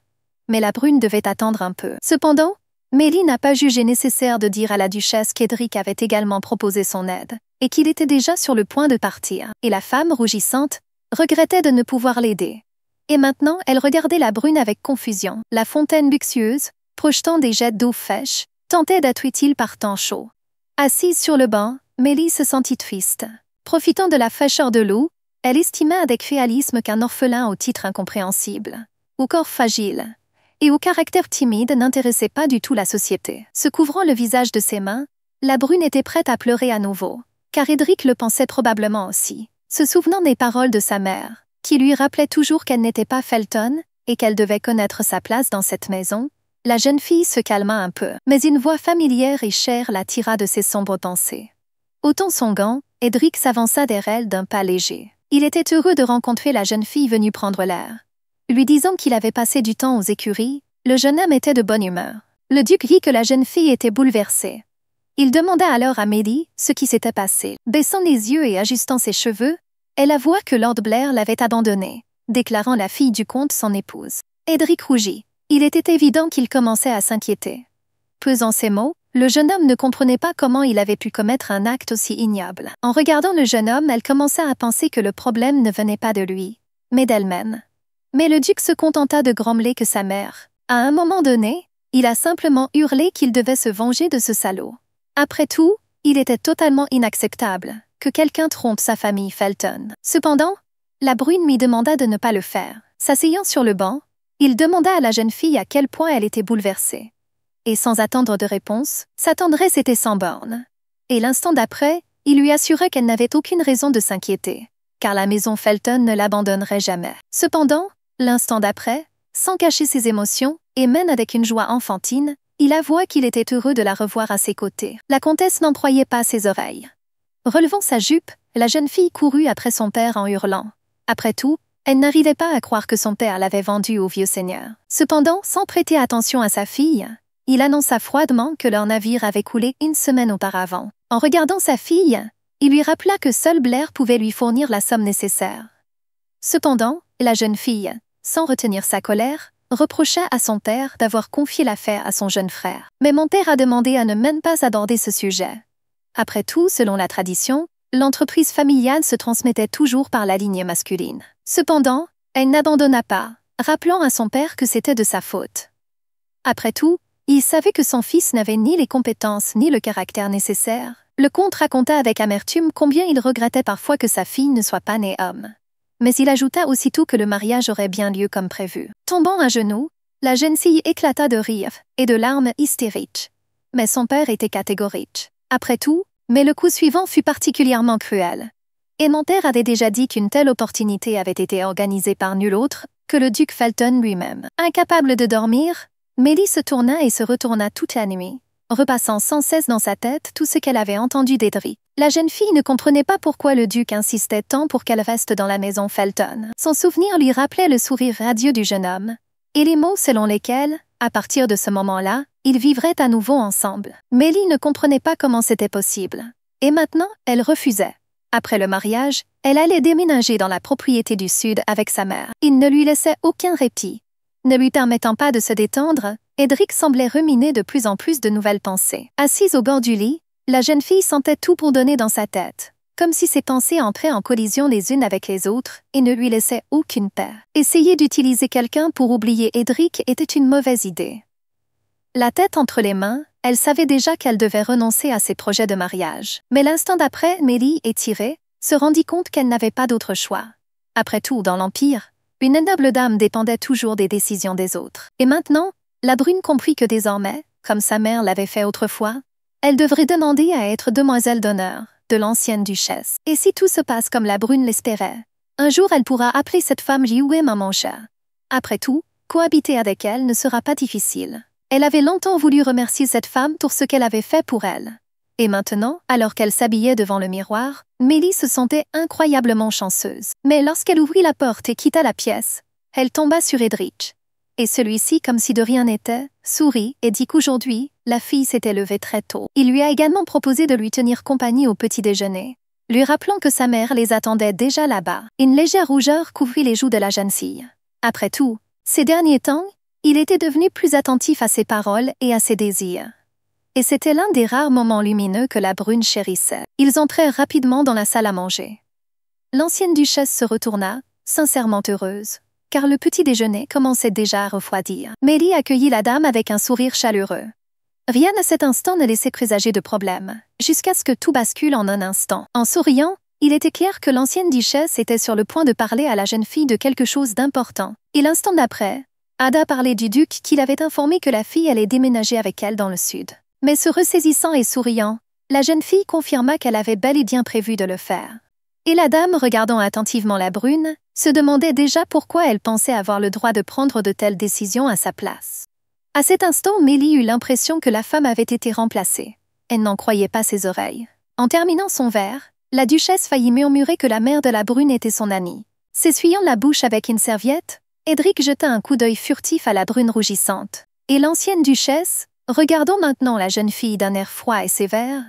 Mais la brune devait attendre un peu. Cependant, Mary n'a pas jugé nécessaire de dire à la duchesse qu'Edric avait également proposé son aide, et qu'il était déjà sur le point de partir. Et la femme, rougissante, regrettait de ne pouvoir l'aider. Et maintenant, elle regardait la brune avec confusion. La fontaine luxueuse, projetant des jets d'eau fraîche, tentait d'être utile par temps chaud. Assise sur le banc, Mary se sentit triste. Profitant de la fraîcheur de l'eau, elle estima avec réalisme qu'un orphelin au titre incompréhensible, au corps fragile, et au caractère timide n'intéressait pas du tout la société. Se couvrant le visage de ses mains, la brune était prête à pleurer à nouveau, car Edric le pensait probablement aussi. Se souvenant des paroles de sa mère, qui lui rappelait toujours qu'elle n'était pas Felton et qu'elle devait connaître sa place dans cette maison, la jeune fille se calma un peu, mais une voix familière et chère la tira de ses sombres pensées. Ôtant son gant, Edric s'avança vers elle d'un pas léger. Il était heureux de rencontrer la jeune fille venue prendre l'air. Lui disant qu'il avait passé du temps aux écuries, le jeune homme était de bonne humeur. Le duc vit que la jeune fille était bouleversée. Il demanda alors à Mary ce qui s'était passé. Baissant les yeux et ajustant ses cheveux, elle avoua que Lord Blair l'avait abandonnée, déclarant la fille du comte son épouse. Edric rougit. Il était évident qu'il commençait à s'inquiéter. Pesant ces mots, le jeune homme ne comprenait pas comment il avait pu commettre un acte aussi ignoble. En regardant le jeune homme, elle commença à penser que le problème ne venait pas de lui, mais d'elle-même. Mais le duc se contenta de grommeler que sa mère. À un moment donné, il a simplement hurlé qu'il devait se venger de ce salaud. Après tout, il était totalement inacceptable que quelqu'un trompe sa famille Felton. Cependant, la brune lui demanda de ne pas le faire. S'asseyant sur le banc, il demanda à la jeune fille à quel point elle était bouleversée. Et sans attendre de réponse, sa tendresse était sans borne. Et l'instant d'après, il lui assura qu'elle n'avait aucune raison de s'inquiéter, car la maison Felton ne l'abandonnerait jamais. Cependant, l'instant d'après, sans cacher ses émotions, et même avec une joie enfantine, il avoua qu'il était heureux de la revoir à ses côtés. La comtesse n'en croyait pas ses oreilles. Relevant sa jupe, la jeune fille courut après son père en hurlant. Après tout, elle n'arrivait pas à croire que son père l'avait vendue au vieux seigneur. Cependant, sans prêter attention à sa fille, il annonça froidement que leur navire avait coulé une semaine auparavant. En regardant sa fille, il lui rappela que seul Blair pouvait lui fournir la somme nécessaire. Cependant, la jeune fille, sans retenir sa colère, reprocha à son père d'avoir confié l'affaire à son jeune frère. Mais mon père a demandé à ne même pas aborder ce sujet. Après tout, selon la tradition, l'entreprise familiale se transmettait toujours par la lignée masculine. Cependant, elle n'abandonna pas, rappelant à son père que c'était de sa faute. Après tout, il savait que son fils n'avait ni les compétences ni le caractère nécessaire. Le comte raconta avec amertume combien il regrettait parfois que sa fille ne soit pas née homme. Mais il ajouta aussitôt que le mariage aurait bien lieu comme prévu. Tombant à genoux, la jeune fille éclata de rire et de larmes hystériques. Mais son père était catégorique. Après tout, mais le coup suivant fut particulièrement cruel. Et mon père avait déjà dit qu'une telle opportunité avait été organisée par nul autre que le duc Felton lui-même. Incapable de dormir, Mary se tourna et se retourna toute la nuit, repassant sans cesse dans sa tête tout ce qu'elle avait entendu d'Edric. La jeune fille ne comprenait pas pourquoi le duc insistait tant pour qu'elle reste dans la maison Felton. Son souvenir lui rappelait le sourire radieux du jeune homme, et les mots selon lesquels, à partir de ce moment-là, ils vivraient à nouveau ensemble. Mary ne comprenait pas comment c'était possible. Et maintenant, elle refusait. Après le mariage, elle allait déménager dans la propriété du Sud avec sa mère. Il ne lui laissait aucun répit. Ne lui permettant pas de se détendre, Edric semblait ruminer de plus en plus de nouvelles pensées. Assise au bord du lit, la jeune fille sentait tout bourdonner dans sa tête, comme si ses pensées entraient en collision les unes avec les autres et ne lui laissaient aucune paix. Essayer d'utiliser quelqu'un pour oublier Edric était une mauvaise idée. La tête entre les mains, Elle savait déjà qu'elle devait renoncer à ses projets de mariage. Mais l'instant d'après, Mélie, étirée, se rendit compte qu'elle n'avait pas d'autre choix. Après tout, dans l'Empire, une noble dame dépendait toujours des décisions des autres. Et maintenant, la brune comprit que désormais, comme sa mère l'avait fait autrefois, elle devrait demander à être demoiselle d'honneur de l'ancienne duchesse. Et si tout se passe comme la brune l'espérait, un jour elle pourra appeler cette femme Lioué maman chère. Après tout, cohabiter avec elle ne sera pas difficile. Elle avait longtemps voulu remercier cette femme pour ce qu'elle avait fait pour elle. Et maintenant, alors qu'elle s'habillait devant le miroir, Mélie se sentait incroyablement chanceuse. Mais lorsqu'elle ouvrit la porte et quitta la pièce, elle tomba sur Edric. Et celui-ci, comme si de rien n'était, sourit et dit qu'aujourd'hui, la fille s'était levée très tôt. Il lui a également proposé de lui tenir compagnie au petit déjeuner, lui rappelant que sa mère les attendait déjà là-bas. Une légère rougeur couvrit les joues de la jeune fille. Après tout, ces derniers temps, il était devenu plus attentif à ses paroles et à ses désirs. Et c'était l'un des rares moments lumineux que la brune chérissait. Ils entrèrent rapidement dans la salle à manger. L'ancienne duchesse se retourna, sincèrement heureuse, car le petit déjeuner commençait déjà à refroidir. Mélie accueillit la dame avec un sourire chaleureux. Rien à cet instant ne laissait présager de problème, jusqu'à ce que tout bascule en un instant. En souriant, il était clair que l'ancienne duchesse était sur le point de parler à la jeune fille de quelque chose d'important. Et l'instant d'après, Ada parlait du duc qui l'avait informé que la fille allait déménager avec elle dans le sud. Mais se ressaisissant et souriant, la jeune fille confirma qu'elle avait bel et bien prévu de le faire. Et la dame, regardant attentivement la brune, se demandait déjà pourquoi elle pensait avoir le droit de prendre de telles décisions à sa place. À cet instant, Mélie eut l'impression que la femme avait été remplacée. Elle n'en croyait pas ses oreilles. En terminant son verre, la duchesse faillit murmurer que la mère de la brune était son amie. S'essuyant la bouche avec une serviette, Edric jeta un coup d'œil furtif à la brune rougissante. Et l'ancienne duchesse, regardant maintenant la jeune fille d'un air froid et sévère,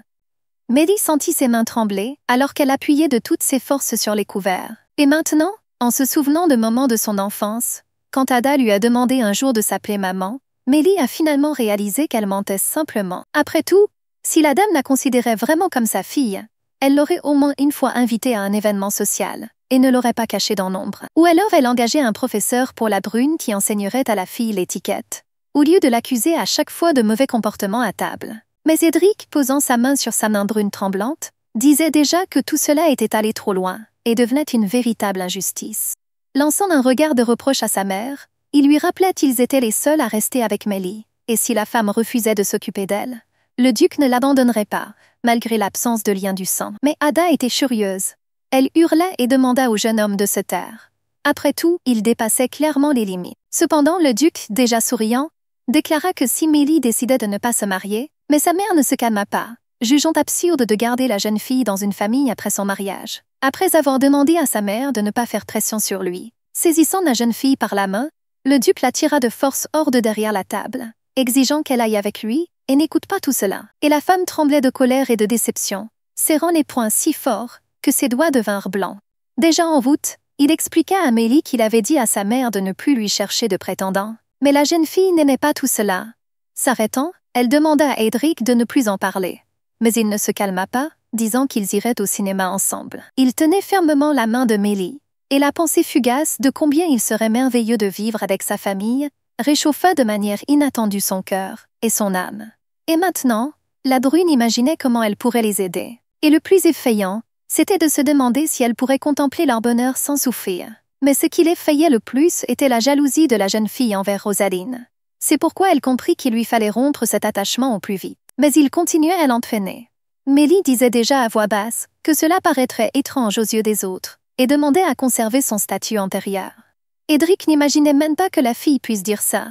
Mélie sentit ses mains trembler alors qu'elle appuyait de toutes ses forces sur les couverts. Et maintenant, en se souvenant de moments de son enfance, quand Ada lui a demandé un jour de s'appeler maman, Mélie a finalement réalisé qu'elle mentait simplement. Après tout, si la dame la considérait vraiment comme sa fille, elle l'aurait au moins une fois invitée à un événement social, et ne l'aurait pas cachée dans l'ombre. Ou alors elle engageait un professeur pour la brune qui enseignerait à la fille l'étiquette, au lieu de l'accuser à chaque fois de mauvais comportements à table. Mais Edric, posant sa main sur sa main brune tremblante, disait déjà que tout cela était allé trop loin, et devenait une véritable injustice. Lançant un regard de reproche à sa mère, il lui rappelait qu'ils étaient les seuls à rester avec Mélie, et si la femme refusait de s'occuper d'elle, le duc ne l'abandonnerait pas, malgré l'absence de lien du sang. Mais Ada était furieuse. Elle hurlait et demanda au jeune homme de se taire. Après tout, il dépassait clairement les limites. Cependant, le duc, déjà souriant, déclara que si Mélie décidait de ne pas se marier, mais sa mère ne se calma pas, jugeant absurde de garder la jeune fille dans une famille après son mariage. Après avoir demandé à sa mère de ne pas faire pression sur lui, saisissant la jeune fille par la main, le duc la tira de force hors de derrière la table, exigeant qu'elle aille avec lui, et n'écoute pas tout cela. Et la femme tremblait de colère et de déception, serrant les poings si fort que ses doigts devinrent blancs. Déjà en voûte, il expliqua à Mélie qu'il avait dit à sa mère de ne plus lui chercher de prétendant. Mais la jeune fille n'aimait pas tout cela. S'arrêtant, elle demanda à Edric de ne plus en parler. Mais il ne se calma pas, disant qu'ils iraient au cinéma ensemble. Il tenait fermement la main de Mélie, et la pensée fugace de combien il serait merveilleux de vivre avec sa famille réchauffa de manière inattendue son cœur et son âme. Et maintenant, la brune imaginait comment elle pourrait les aider. Et le plus effrayant, c'était de se demander si elle pourrait contempler leur bonheur sans souffrir. Mais ce qui l'effrayait le plus était la jalousie de la jeune fille envers Rosaline. C'est pourquoi elle comprit qu'il lui fallait rompre cet attachement au plus vite. Mais il continuait à l'entraîner. Mélie disait déjà à voix basse que cela paraîtrait étrange aux yeux des autres, et demandait à conserver son statut antérieur. Edric n'imaginait même pas que la fille puisse dire ça.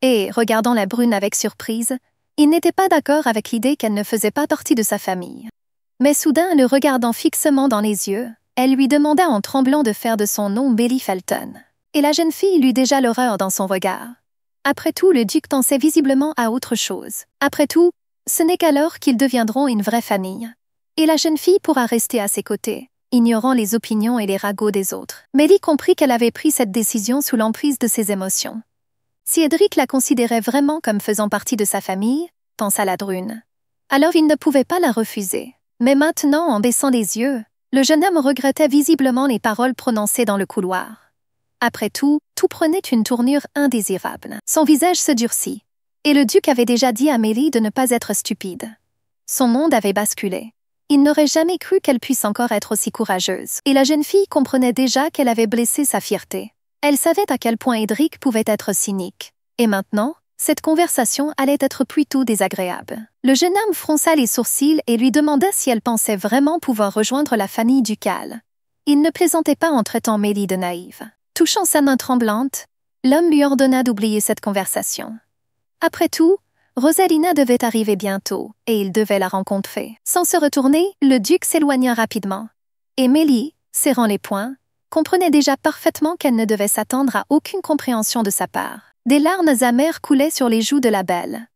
Et, regardant la brune avec surprise, il n'était pas d'accord avec l'idée qu'elle ne faisait pas partie de sa famille. Mais soudain, le regardant fixement dans les yeux, elle lui demanda en tremblant de faire de son nom Mélie Felton. Et la jeune fille eut déjà l'horreur dans son regard. Après tout, le duc pensait visiblement à autre chose. Après tout, ce n'est qu'alors qu'ils deviendront une vraie famille. Et la jeune fille pourra rester à ses côtés, ignorant les opinions et les ragots des autres. Mélie comprit qu'elle avait pris cette décision sous l'emprise de ses émotions. Si Edric la considérait vraiment comme faisant partie de sa famille, pensa la brune, alors il ne pouvait pas la refuser. Mais maintenant, en baissant les yeux, le jeune homme regrettait visiblement les paroles prononcées dans le couloir. Après tout, tout prenait une tournure indésirable. Son visage se durcit, Et le duc avait déjà dit à Mélie de ne pas être stupide. Son monde avait basculé. Il n'aurait jamais cru qu'elle puisse encore être aussi courageuse. Et la jeune fille comprenait déjà qu'elle avait blessé sa fierté. Elle savait à quel point Édric pouvait être cynique. Et maintenant, cette conversation allait être plutôt désagréable. Le jeune homme fronça les sourcils et lui demanda si elle pensait vraiment pouvoir rejoindre la famille ducale. Il ne plaisantait pas en traitant Mélie de naïve. Touchant sa main tremblante, l'homme lui ordonna d'oublier cette conversation. Après tout, Rosalina devait arriver bientôt, et il devait la rencontrer. Sans se retourner, le duc s'éloigna rapidement. Et Mélie, serrant les poings, comprenait déjà parfaitement qu'elle ne devait s'attendre à aucune compréhension de sa part. Des larmes amères coulaient sur les joues de la belle.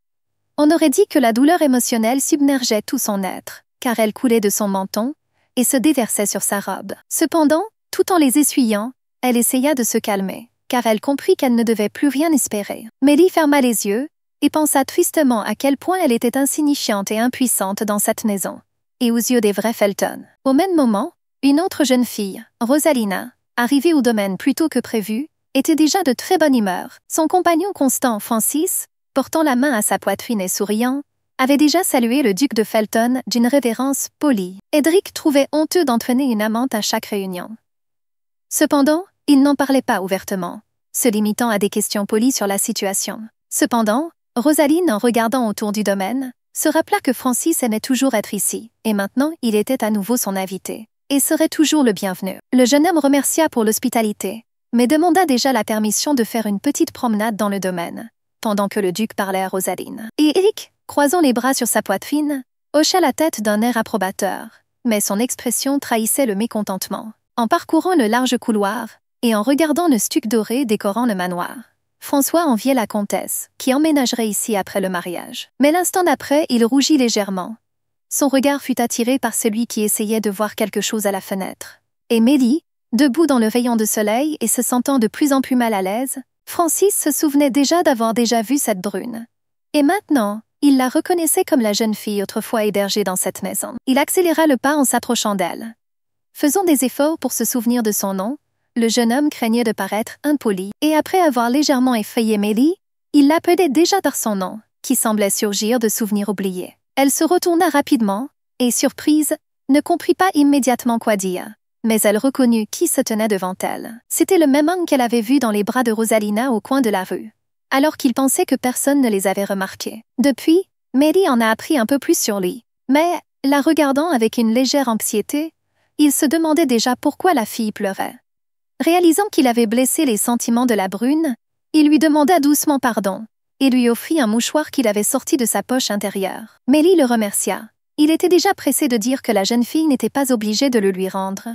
On aurait dit que la douleur émotionnelle submergeait tout son être, car elle coulait de son menton et se déversait sur sa robe. Cependant, tout en les essuyant, elle essaya de se calmer, car elle comprit qu'elle ne devait plus rien espérer. Mélie ferma les yeux et pensa tristement à quel point elle était insignifiante et impuissante dans cette maison, et aux yeux des vrais Felton. Au même moment, une autre jeune fille, Rosalina, arrivée au domaine plus tôt que prévu, était déjà de très bonne humeur. Son compagnon constant, Francis, portant la main à sa poitrine et souriant, avait déjà salué le duc de Felton d'une révérence polie. Édric trouvait honteux d'entraîner une amante à chaque réunion. Cependant, il n'en parlait pas ouvertement, se limitant à des questions polies sur la situation. Cependant, Rosaline, en regardant autour du domaine, se rappela que Francis aimait toujours être ici, et maintenant il était à nouveau son invité, et serait toujours le bienvenu. Le jeune homme remercia pour l'hospitalité, mais demanda déjà la permission de faire une petite promenade dans le domaine, pendant que le duc parlait à Rosaline. Et Eric, croisant les bras sur sa poitrine, hocha la tête d'un air approbateur, mais son expression trahissait le mécontentement. En parcourant le large couloir, et en regardant le stuc doré décorant le manoir, François enviait la comtesse, qui emménagerait ici après le mariage. Mais l'instant d'après, il rougit légèrement. Son regard fut attiré par celui qui essayait de voir quelque chose à la fenêtre. Et Mélie, debout dans le rayon de soleil et se sentant de plus en plus mal à l'aise, Francis se souvenait déjà d'avoir déjà vu cette brune. Et maintenant, il la reconnaissait comme la jeune fille autrefois hébergée dans cette maison. Il accéléra le pas en s'approchant d'elle. Faisant des efforts pour se souvenir de son nom, le jeune homme craignait de paraître impoli, et après avoir légèrement effrayé Mélie, il l'appelait déjà par son nom, qui semblait surgir de souvenirs oubliés. Elle se retourna rapidement, et surprise, ne comprit pas immédiatement quoi dire, mais elle reconnut qui se tenait devant elle. C'était le même homme qu'elle avait vu dans les bras de Rosalina au coin de la rue, alors qu'il pensait que personne ne les avait remarqués. Depuis, Mélie en a appris un peu plus sur lui, mais, la regardant avec une légère anxiété, il se demandait déjà pourquoi la fille pleurait. Réalisant qu'il avait blessé les sentiments de la brune, il lui demanda doucement pardon et lui offrit un mouchoir qu'il avait sorti de sa poche intérieure. Mélie le remercia. Il était déjà pressé de dire que la jeune fille n'était pas obligée de le lui rendre.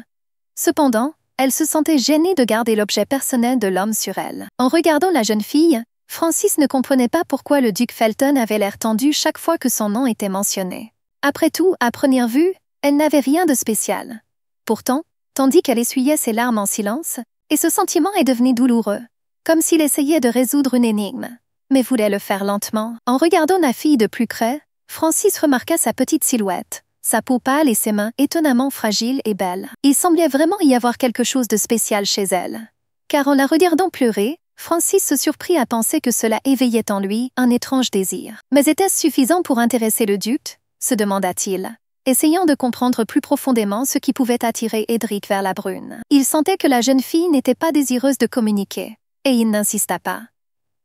Cependant, elle se sentait gênée de garder l'objet personnel de l'homme sur elle. En regardant la jeune fille, Francis ne comprenait pas pourquoi le duc Felton avait l'air tendu chaque fois que son nom était mentionné. Après tout, à première vue, elle n'avait rien de spécial. Pourtant, tandis qu'elle essuyait ses larmes en silence, et ce sentiment est devenu douloureux, comme s'il essayait de résoudre une énigme, mais voulait le faire lentement. En regardant la fille de plus près, Francis remarqua sa petite silhouette, sa peau pâle et ses mains étonnamment fragiles et belles. Il semblait vraiment y avoir quelque chose de spécial chez elle. Car en la regardant pleurer, Francis se surprit à penser que cela éveillait en lui un étrange désir. Mais était-ce suffisant pour intéresser le duc? Se demanda-t-il, essayant de comprendre plus profondément ce qui pouvait attirer Édric vers la brune. Il sentait que la jeune fille n'était pas désireuse de communiquer, et il n'insista pas.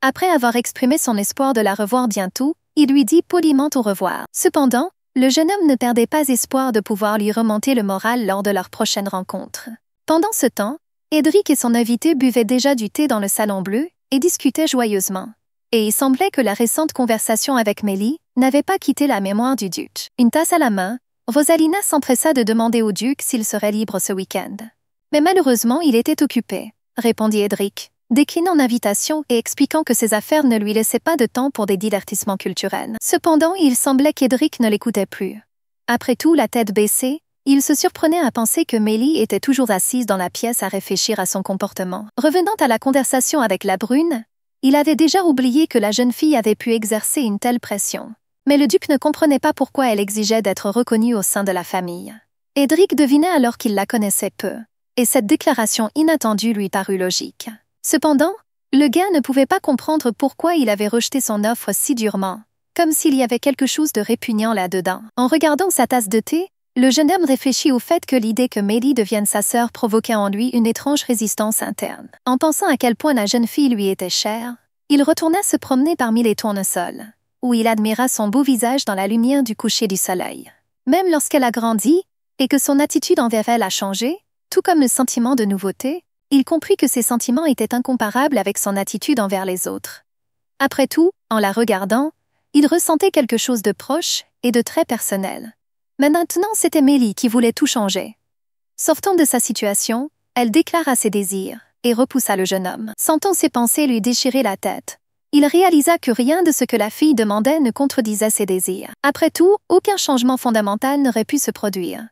Après avoir exprimé son espoir de la revoir bientôt, il lui dit poliment au revoir. Cependant, le jeune homme ne perdait pas espoir de pouvoir lui remonter le moral lors de leur prochaine rencontre. Pendant ce temps, Édric et son invité buvaient déjà du thé dans le salon bleu et discutaient joyeusement. Et il semblait que la récente conversation avec Mélie n'avait pas quitté la mémoire du duc. Une tasse à la main, Rosalina s'empressa de demander au duc s'il serait libre ce week-end. Mais malheureusement, il était occupé, répondit Édric, déclinant l'invitation et expliquant que ses affaires ne lui laissaient pas de temps pour des divertissements culturels. Cependant, il semblait qu'Édric ne l'écoutait plus. Après tout, la tête baissée, il se surprenait à penser que Mélie était toujours assise dans la pièce à réfléchir à son comportement. Revenant à la conversation avec la brune, il avait déjà oublié que la jeune fille avait pu exercer une telle pression. Mais le duc ne comprenait pas pourquoi elle exigeait d'être reconnue au sein de la famille. Édric devinait alors qu'il la connaissait peu, et cette déclaration inattendue lui parut logique. Cependant, Le gars ne pouvait pas comprendre pourquoi il avait rejeté son offre si durement, comme s'il y avait quelque chose de répugnant là-dedans. En regardant sa tasse de thé, le jeune homme réfléchit au fait que l'idée que Mélie devienne sa sœur provoquait en lui une étrange résistance interne. En pensant à quel point la jeune fille lui était chère, il retourna se promener parmi les tournesols, où il admira son beau visage dans la lumière du coucher du soleil. Même lorsqu'elle a grandi, et que son attitude envers elle a changé, tout comme le sentiment de nouveauté, il comprit que ses sentiments étaient incomparables avec son attitude envers les autres. Après tout, en la regardant, il ressentait quelque chose de proche et de très personnel. Mais maintenant, c'était Mélie qui voulait tout changer. Sortant de sa situation, elle déclara ses désirs et repoussa le jeune homme. Sentant ses pensées lui déchirer la tête, il réalisa que rien de ce que la fille demandait ne contredisait ses désirs. Après tout, aucun changement fondamental n'aurait pu se produire.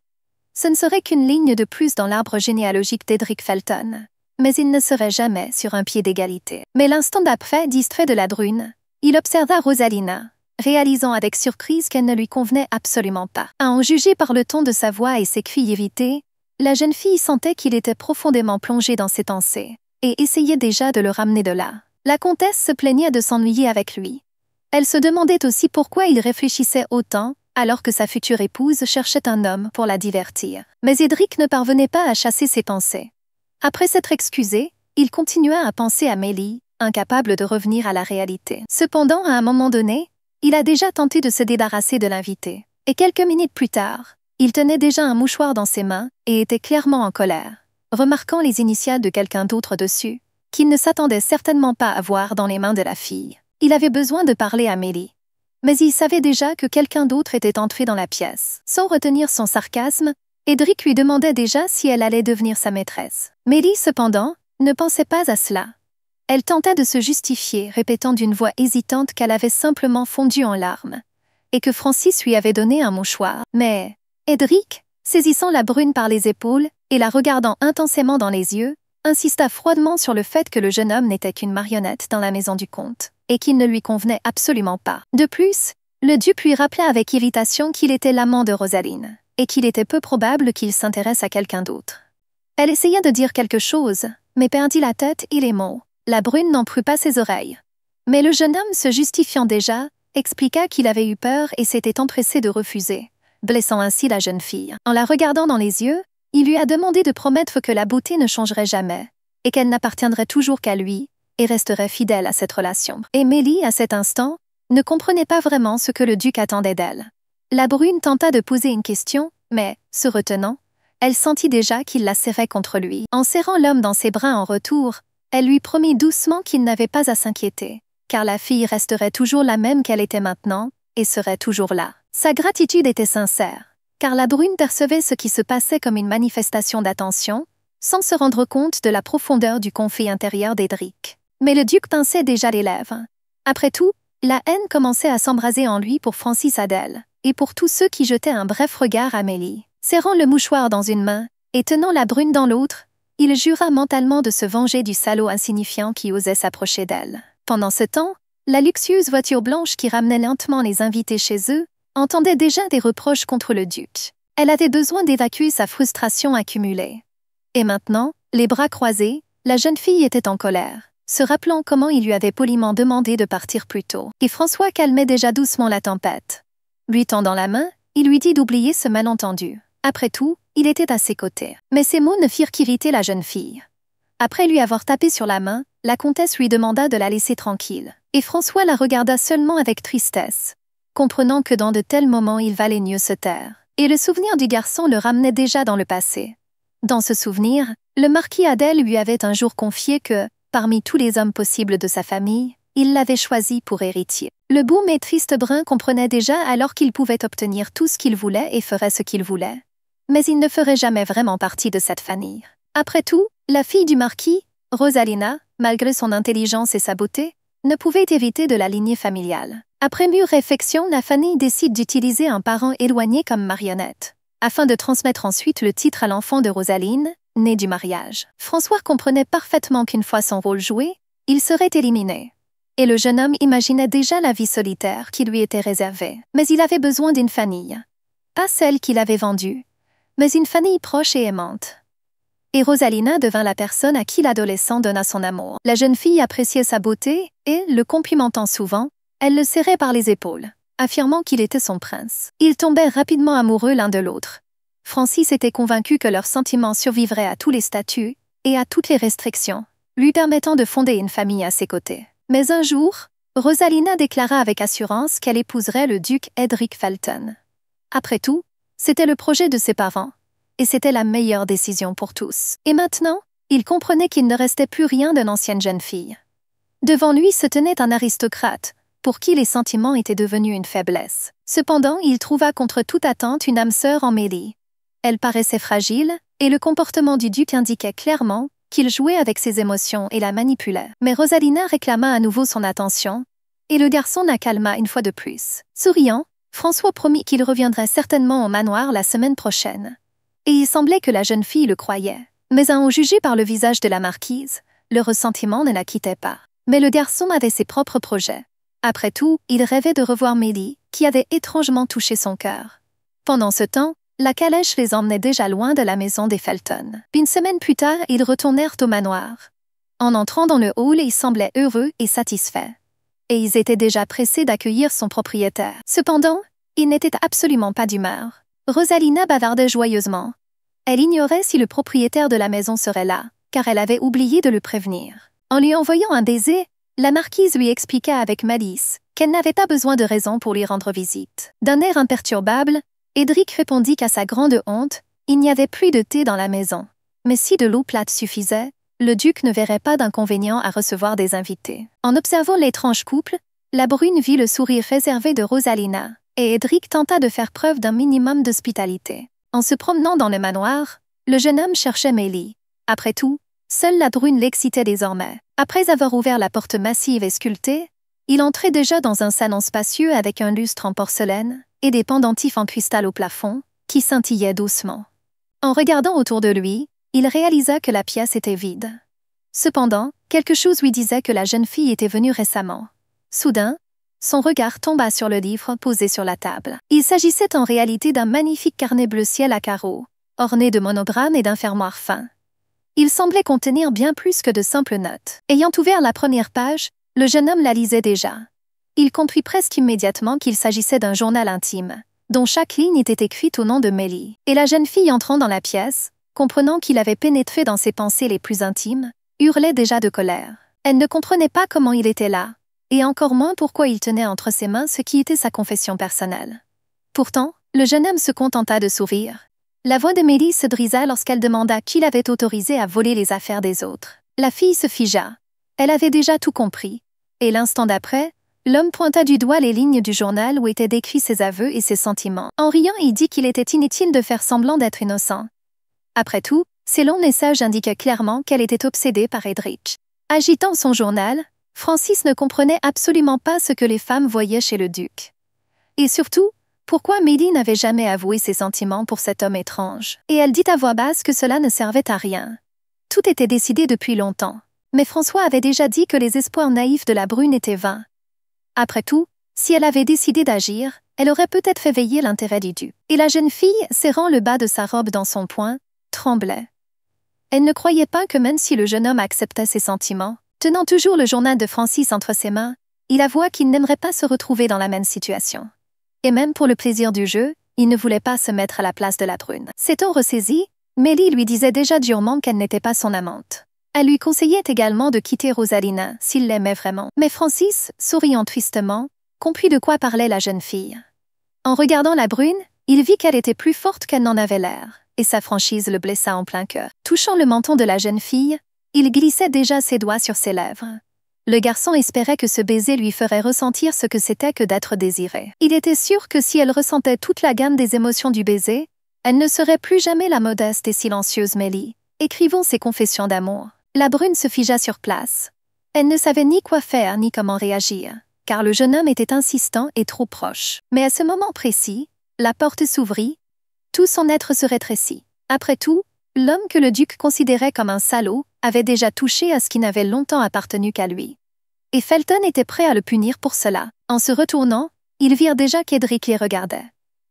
Ce ne serait qu'une ligne de plus dans l'arbre généalogique d'Edric Felton, mais il ne serait jamais sur un pied d'égalité. Mais l'instant d'après, distrait de la drune, il observa Rosalina, réalisant avec surprise qu'elle ne lui convenait absolument pas. À en juger par le ton de sa voix et ses cris irrités, la jeune fille sentait qu'il était profondément plongé dans ses pensées, et essayait déjà de le ramener de là. La comtesse se plaignait de s'ennuyer avec lui. Elle se demandait aussi pourquoi il réfléchissait autant, alors que sa future épouse cherchait un homme pour la divertir. Mais Edric ne parvenait pas à chasser ses pensées. Après s'être excusé, il continua à penser à Mélie, incapable de revenir à la réalité. Cependant, à un moment donné, il a déjà tenté de se débarrasser de l'invité. Et quelques minutes plus tard, il tenait déjà un mouchoir dans ses mains et était clairement en colère, remarquant les initiales de quelqu'un d'autre dessus, qu'il ne s'attendait certainement pas à voir dans les mains de la fille. Il avait besoin de parler à Mélie. Mais il savait déjà que quelqu'un d'autre était entré dans la pièce. Sans retenir son sarcasme, Edric lui demandait déjà si elle allait devenir sa maîtresse. Mélie, cependant, ne pensait pas à cela. Elle tenta de se justifier, répétant d'une voix hésitante qu'elle avait simplement fondu en larmes, et que Francis lui avait donné un mouchoir. Mais Edric, saisissant la brune par les épaules et la regardant intensément dans les yeux, insista froidement sur le fait que le jeune homme n'était qu'une marionnette dans la maison du comte, et qu'il ne lui convenait absolument pas. De plus, le duc lui rappela avec irritation qu'il était l'amant de Rosaline, et qu'il était peu probable qu'il s'intéresse à quelqu'un d'autre. Elle essaya de dire quelque chose, mais perdit la tête et les mots. La brune n'en crut pas ses oreilles. Mais le jeune homme, se justifiant déjà, expliqua qu'il avait eu peur et s'était empressé de refuser, blessant ainsi la jeune fille. En la regardant dans les yeux, il lui a demandé de promettre que la beauté ne changerait jamais, et qu'elle n'appartiendrait toujours qu'à lui, et resterait fidèle à cette relation. Et Mélie, à cet instant, ne comprenait pas vraiment ce que le duc attendait d'elle. La brune tenta de poser une question, mais, se retenant, elle sentit déjà qu'il la serrait contre lui. En serrant l'homme dans ses bras en retour, elle lui promit doucement qu'il n'avait pas à s'inquiéter, car la fille resterait toujours la même qu'elle était maintenant, et serait toujours là. Sa gratitude était sincère, car la brune percevait ce qui se passait comme une manifestation d'attention, sans se rendre compte de la profondeur du conflit intérieur d'Edric. Mais le duc pinçait déjà les lèvres. Après tout, la haine commençait à s'embraser en lui pour Francis Adèle, et pour tous ceux qui jetaient un bref regard à Mélie. Serrant le mouchoir dans une main, et tenant la brune dans l'autre, il jura mentalement de se venger du salaud insignifiant qui osait s'approcher d'elle. Pendant ce temps, la luxueuse voiture blanche qui ramenait lentement les invités chez eux entendait déjà des reproches contre le duc. Elle avait besoin d'évacuer sa frustration accumulée. Et maintenant, les bras croisés, la jeune fille était en colère, se rappelant comment il lui avait poliment demandé de partir plus tôt. Et François calmait déjà doucement la tempête. Lui tendant la main, il lui dit d'oublier ce malentendu. Après tout, il était à ses côtés. Mais ces mots ne firent qu'irriter la jeune fille. Après lui avoir tapé sur la main, la comtesse lui demanda de la laisser tranquille. Et François la regarda seulement avec tristesse, comprenant que dans de tels moments il valait mieux se taire. Et le souvenir du garçon le ramenait déjà dans le passé. Dans ce souvenir, le marquis Adèle lui avait un jour confié que, parmi tous les hommes possibles de sa famille, il l'avait choisi pour héritier. Le beau mais triste brun comprenait déjà alors qu'il pouvait obtenir tout ce qu'il voulait et ferait ce qu'il voulait. Mais il ne ferait jamais vraiment partie de cette famille. Après tout, la fille du marquis, Rosalina, malgré son intelligence et sa beauté, ne pouvait éviter de la lignée familiale. Après mûre réflexion, la famille décide d'utiliser un parent éloigné comme marionnette, afin de transmettre ensuite le titre à l'enfant de Rosaline, né du mariage. François comprenait parfaitement qu'une fois son rôle joué, il serait éliminé. Et le jeune homme imaginait déjà la vie solitaire qui lui était réservée. Mais il avait besoin d'une famille. Pas celle qu'il avait vendue, mais une famille proche et aimante. et Rosalina devint la personne à qui l'adolescent donna son amour. La jeune fille appréciait sa beauté et, le complimentant souvent, elle le serrait par les épaules, affirmant qu'il était son prince. Ils tombaient rapidement amoureux l'un de l'autre. Francis était convaincu que leurs sentiments survivraient à tous les statuts et à toutes les restrictions, lui permettant de fonder une famille à ses côtés. Mais un jour, Rosalina déclara avec assurance qu'elle épouserait le duc Edric Felton. Après tout, c'était le projet de ses parents, et c'était la meilleure décision pour tous. Et maintenant, il comprenait qu'il ne restait plus rien d'une ancienne jeune fille. Devant lui se tenait un aristocrate, pour qui les sentiments étaient devenus une faiblesse. Cependant, il trouva contre toute attente une âme sœur en Mélie. Elle paraissait fragile, et le comportement du duc indiquait clairement qu'il jouait avec ses émotions et la manipulait. Mais Rosalina réclama à nouveau son attention, et le garçon la calma une fois de plus. Souriant, François promit qu'il reviendrait certainement au manoir la semaine prochaine. Et il semblait que la jeune fille le croyait. Mais à en juger par le visage de la marquise, le ressentiment ne la quittait pas. Mais le garçon avait ses propres projets. Après tout, il rêvait de revoir Mélie, qui avait étrangement touché son cœur. Pendant ce temps, la calèche les emmenait déjà loin de la maison des Felton. Une semaine plus tard, ils retournèrent au manoir. En entrant dans le hall, ils semblaient heureux et satisfaits. Et ils étaient déjà pressés d'accueillir son propriétaire. Cependant, il n'était absolument pas d'humeur. Rosalina bavardait joyeusement. Elle ignorait si le propriétaire de la maison serait là, car elle avait oublié de le prévenir. En lui envoyant un baiser, la marquise lui expliqua avec malice qu'elle n'avait pas besoin de raison pour lui rendre visite. D'un air imperturbable, Edric répondit qu'à sa grande honte, il n'y avait plus de thé dans la maison. Mais si de l'eau plate suffisait, le duc ne verrait pas d'inconvénient à recevoir des invités. En observant l'étrange couple, la brune vit le sourire réservé de Rosalina, et Edric tenta de faire preuve d'un minimum d'hospitalité. En se promenant dans le manoir, le jeune homme cherchait Mélie. Après tout, seule la brune l'excitait désormais. Après avoir ouvert la porte massive et sculptée, il entrait déjà dans un salon spacieux avec un lustre en porcelaine et des pendentifs en cristal au plafond, qui scintillaient doucement. En regardant autour de lui, il réalisa que la pièce était vide. Cependant, quelque chose lui disait que la jeune fille était venue récemment. Soudain, son regard tomba sur le livre posé sur la table. Il s'agissait en réalité d'un magnifique carnet bleu ciel à carreaux, orné de monogrammes et d'un fermoir fin. Il semblait contenir bien plus que de simples notes. Ayant ouvert la première page, le jeune homme la lisait déjà. Il comprit presque immédiatement qu'il s'agissait d'un journal intime, dont chaque ligne était écrite au nom de Mélie. Et la jeune fille entrant dans la pièce, comprenant qu'il avait pénétré dans ses pensées les plus intimes, hurlait déjà de colère. Elle ne comprenait pas comment il était là, et encore moins pourquoi il tenait entre ses mains ce qui était sa confession personnelle. Pourtant, le jeune homme se contenta de sourire. La voix de Mélie se brisa lorsqu'elle demanda qui l'avait autorisé à voler les affaires des autres. La fille se figea. Elle avait déjà tout compris. Et l'instant d'après, l'homme pointa du doigt les lignes du journal où étaient décrits ses aveux et ses sentiments. En riant, il dit qu'il était inutile de faire semblant d'être innocent. Après tout, ces longs messages indiquaient clairement qu'elle était obsédée par Edric. Agitant son journal, Francis ne comprenait absolument pas ce que les femmes voyaient chez le duc. Et surtout, pourquoi Mélie n'avait jamais avoué ses sentiments pour cet homme étrange. Et elle dit à voix basse que cela ne servait à rien. Tout était décidé depuis longtemps. Mais François avait déjà dit que les espoirs naïfs de la brune étaient vains. Après tout, si elle avait décidé d'agir, elle aurait peut-être fait veiller l'intérêt du duc. Et la jeune fille, serrant le bas de sa robe dans son poing, tremblait. Elle ne croyait pas que même si le jeune homme acceptait ses sentiments, tenant toujours le journal de Francis entre ses mains, il avoua qu'il n'aimerait pas se retrouver dans la même situation. Et même pour le plaisir du jeu, il ne voulait pas se mettre à la place de la brune. S'étant ressaisie, Mélie lui disait déjà durement qu'elle n'était pas son amante. Elle lui conseillait également de quitter Rosalina, s'il l'aimait vraiment. Mais Francis, souriant tristement, comprit de quoi parlait la jeune fille. En regardant la brune, il vit qu'elle était plus forte qu'elle n'en avait l'air, et sa franchise le blessa en plein cœur. Touchant le menton de la jeune fille, il glissait déjà ses doigts sur ses lèvres. Le garçon espérait que ce baiser lui ferait ressentir ce que c'était que d'être désiré. Il était sûr que si elle ressentait toute la gamme des émotions du baiser, elle ne serait plus jamais la modeste et silencieuse Mélie, écrivant ses confessions d'amour. La brune se figea sur place. Elle ne savait ni quoi faire ni comment réagir, car le jeune homme était insistant et trop proche. Mais à ce moment précis, la porte s'ouvrit, tout son être se rétrécit. Après tout, l'homme que le duc considérait comme un salaud avait déjà touché à ce qui n'avait longtemps appartenu qu'à lui. Et Felton était prêt à le punir pour cela. En se retournant, ils virent déjà qu'Edric les regardait.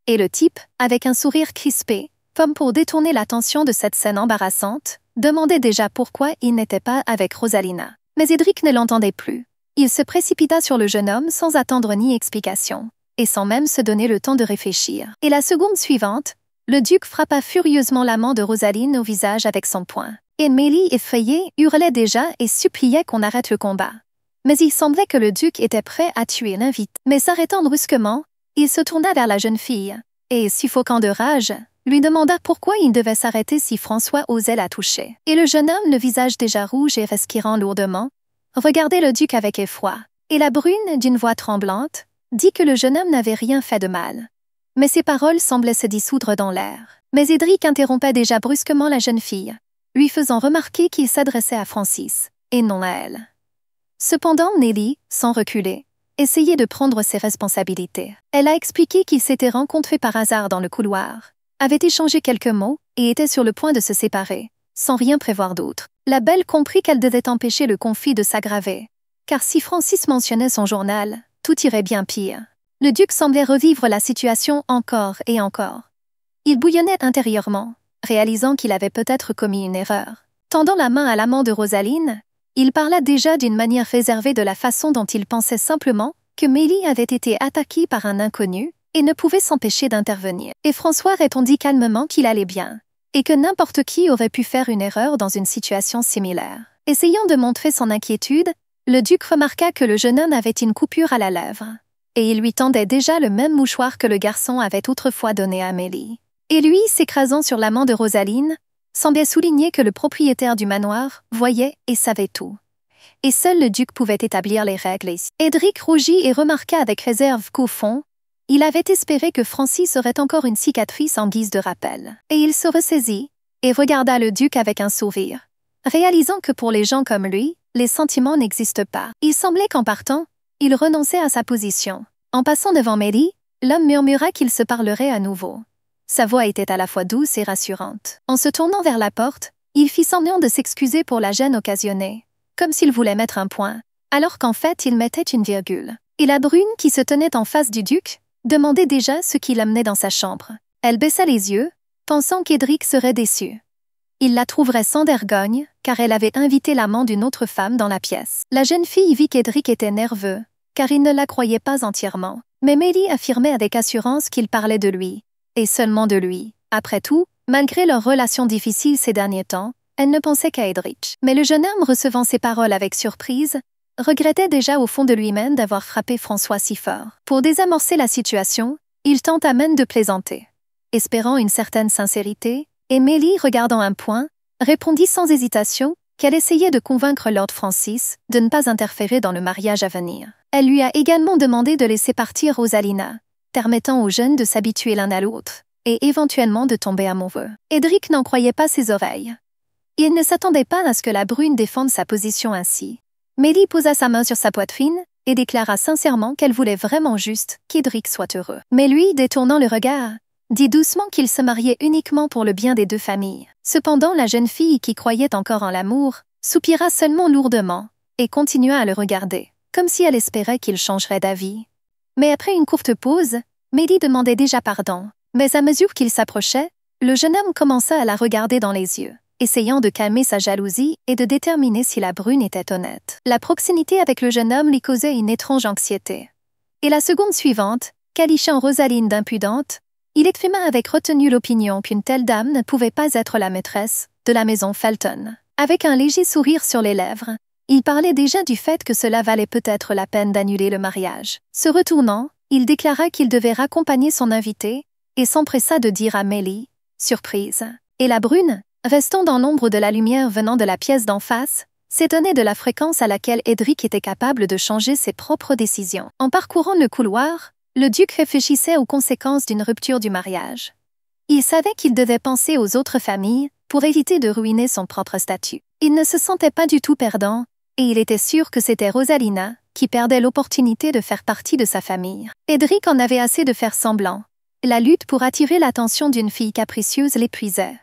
Et le type, avec un sourire crispé, comme pour détourner l'attention de cette scène embarrassante, demandait déjà pourquoi il n'était pas avec Rosalina. Mais Edric ne l'entendait plus. Il se précipita sur le jeune homme sans attendre ni explication, et sans même se donner le temps de réfléchir. Et la seconde suivante, le duc frappa furieusement l'amant de Rosaline au visage avec son poing. Et Mélie, effrayée, hurlait déjà et suppliait qu'on arrête le combat. Mais il semblait que le duc était prêt à tuer l'invité. Mais s'arrêtant brusquement, il se tourna vers la jeune fille, et, suffoquant de rage, lui demanda pourquoi il devait s'arrêter si François osait la toucher. Et le jeune homme, le visage déjà rouge et respirant lourdement, regardait le duc avec effroi. Et la brune, d'une voix tremblante, dit que le jeune homme n'avait rien fait de mal. Mais ses paroles semblaient se dissoudre dans l'air. Mais Edric interrompait déjà brusquement la jeune fille, lui faisant remarquer qu'il s'adressait à Francis, et non à elle. Cependant, Nelly, sans reculer, essayait de prendre ses responsabilités. Elle a expliqué qu'ils s'étaient rencontrés par hasard dans le couloir, avaient échangé quelques mots et étaient sur le point de se séparer, sans rien prévoir d'autre. La belle comprit qu'elle devait empêcher le conflit de s'aggraver, car si Francis mentionnait son journal, tout irait bien pire. Le duc semblait revivre la situation encore et encore. Il bouillonnait intérieurement, réalisant qu'il avait peut-être commis une erreur. Tendant la main à l'amant de Rosaline, il parla déjà d'une manière réservée de la façon dont il pensait simplement que Mélie avait été attaquée par un inconnu et ne pouvait s'empêcher d'intervenir. Et François répondit calmement qu'il allait bien, et que n'importe qui aurait pu faire une erreur dans une situation similaire. Essayant de montrer son inquiétude, le duc remarqua que le jeune homme avait une coupure à la lèvre, et il lui tendait déjà le même mouchoir que le garçon avait autrefois donné à Mélie. Et lui, s'écrasant sur l'amant de Rosaline, semblait souligner que le propriétaire du manoir voyait et savait tout. Et seul le duc pouvait établir les règles ici. Edric rougit et remarqua avec réserve qu'au fond, il avait espéré que Francis aurait encore une cicatrice en guise de rappel. Et il se ressaisit et regarda le duc avec un sourire, réalisant que pour les gens comme lui, les sentiments n'existent pas. Il semblait qu'en partant, il renonçait à sa position. En passant devant Mélie, l'homme murmura qu'il se parlerait à nouveau. Sa voix était à la fois douce et rassurante. En se tournant vers la porte, il fit semblant de s'excuser pour la gêne occasionnée, comme s'il voulait mettre un point, alors qu'en fait il mettait une virgule. Et la brune, qui se tenait en face du duc, demandait déjà ce qui l'amenait dans sa chambre. Elle baissa les yeux, pensant qu'Edric serait déçu. Il la trouverait sans vergogne, car elle avait invité l'amant d'une autre femme dans la pièce. La jeune fille vit qu'Edric était nerveux, car il ne la croyait pas entièrement. Mais Mélie affirmait avec assurance qu'il parlait de lui, et seulement de lui. Après tout, malgré leur relation difficile ces derniers temps, elle ne pensait qu'à Edric. Mais le jeune homme, recevant ces paroles avec surprise, regrettait déjà au fond de lui-même d'avoir frappé François si fort. Pour désamorcer la situation, il tenta même de plaisanter. Espérant une certaine sincérité, et Mélie, regardant un point, répondit sans hésitation qu'elle essayait de convaincre Lord Francis de ne pas interférer dans le mariage à venir. Elle lui a également demandé de laisser partir Rosalina, permettant aux jeunes de s'habituer l'un à l'autre, et éventuellement de tomber amoureux. Edric n'en croyait pas ses oreilles. Il ne s'attendait pas à ce que la brune défende sa position ainsi. Mélie posa sa main sur sa poitrine et déclara sincèrement qu'elle voulait vraiment juste qu'Edric soit heureux. Mais lui, détournant le regard, dit doucement qu'il se mariait uniquement pour le bien des deux familles. Cependant, la jeune fille, qui croyait encore en l'amour, soupira seulement lourdement et continua à le regarder, comme si elle espérait qu'il changerait d'avis. Mais après une courte pause, Mélie demandait déjà pardon. Mais à mesure qu'il s'approchait, le jeune homme commença à la regarder dans les yeux, essayant de calmer sa jalousie et de déterminer si la brune était honnête. La proximité avec le jeune homme lui causait une étrange anxiété. Et la seconde suivante, qualifiant Rosaline d'impudente, il exprima avec retenue l'opinion qu'une telle dame ne pouvait pas être la maîtresse de la maison Felton. Avec un léger sourire sur les lèvres, il parlait déjà du fait que cela valait peut-être la peine d'annuler le mariage. Se retournant, il déclara qu'il devait raccompagner son invité et s'empressa de dire à Mélie, surprise. Et la brune, restant dans l'ombre de la lumière venant de la pièce d'en face, s'étonnait de la fréquence à laquelle Edric était capable de changer ses propres décisions. En parcourant le couloir, le duc réfléchissait aux conséquences d'une rupture du mariage. Il savait qu'il devait penser aux autres familles pour éviter de ruiner son propre statut. Il ne se sentait pas du tout perdant, et il était sûr que c'était Rosalina qui perdait l'opportunité de faire partie de sa famille. Edric en avait assez de faire semblant. La lutte pour attirer l'attention d'une fille capricieuse l'épuisait.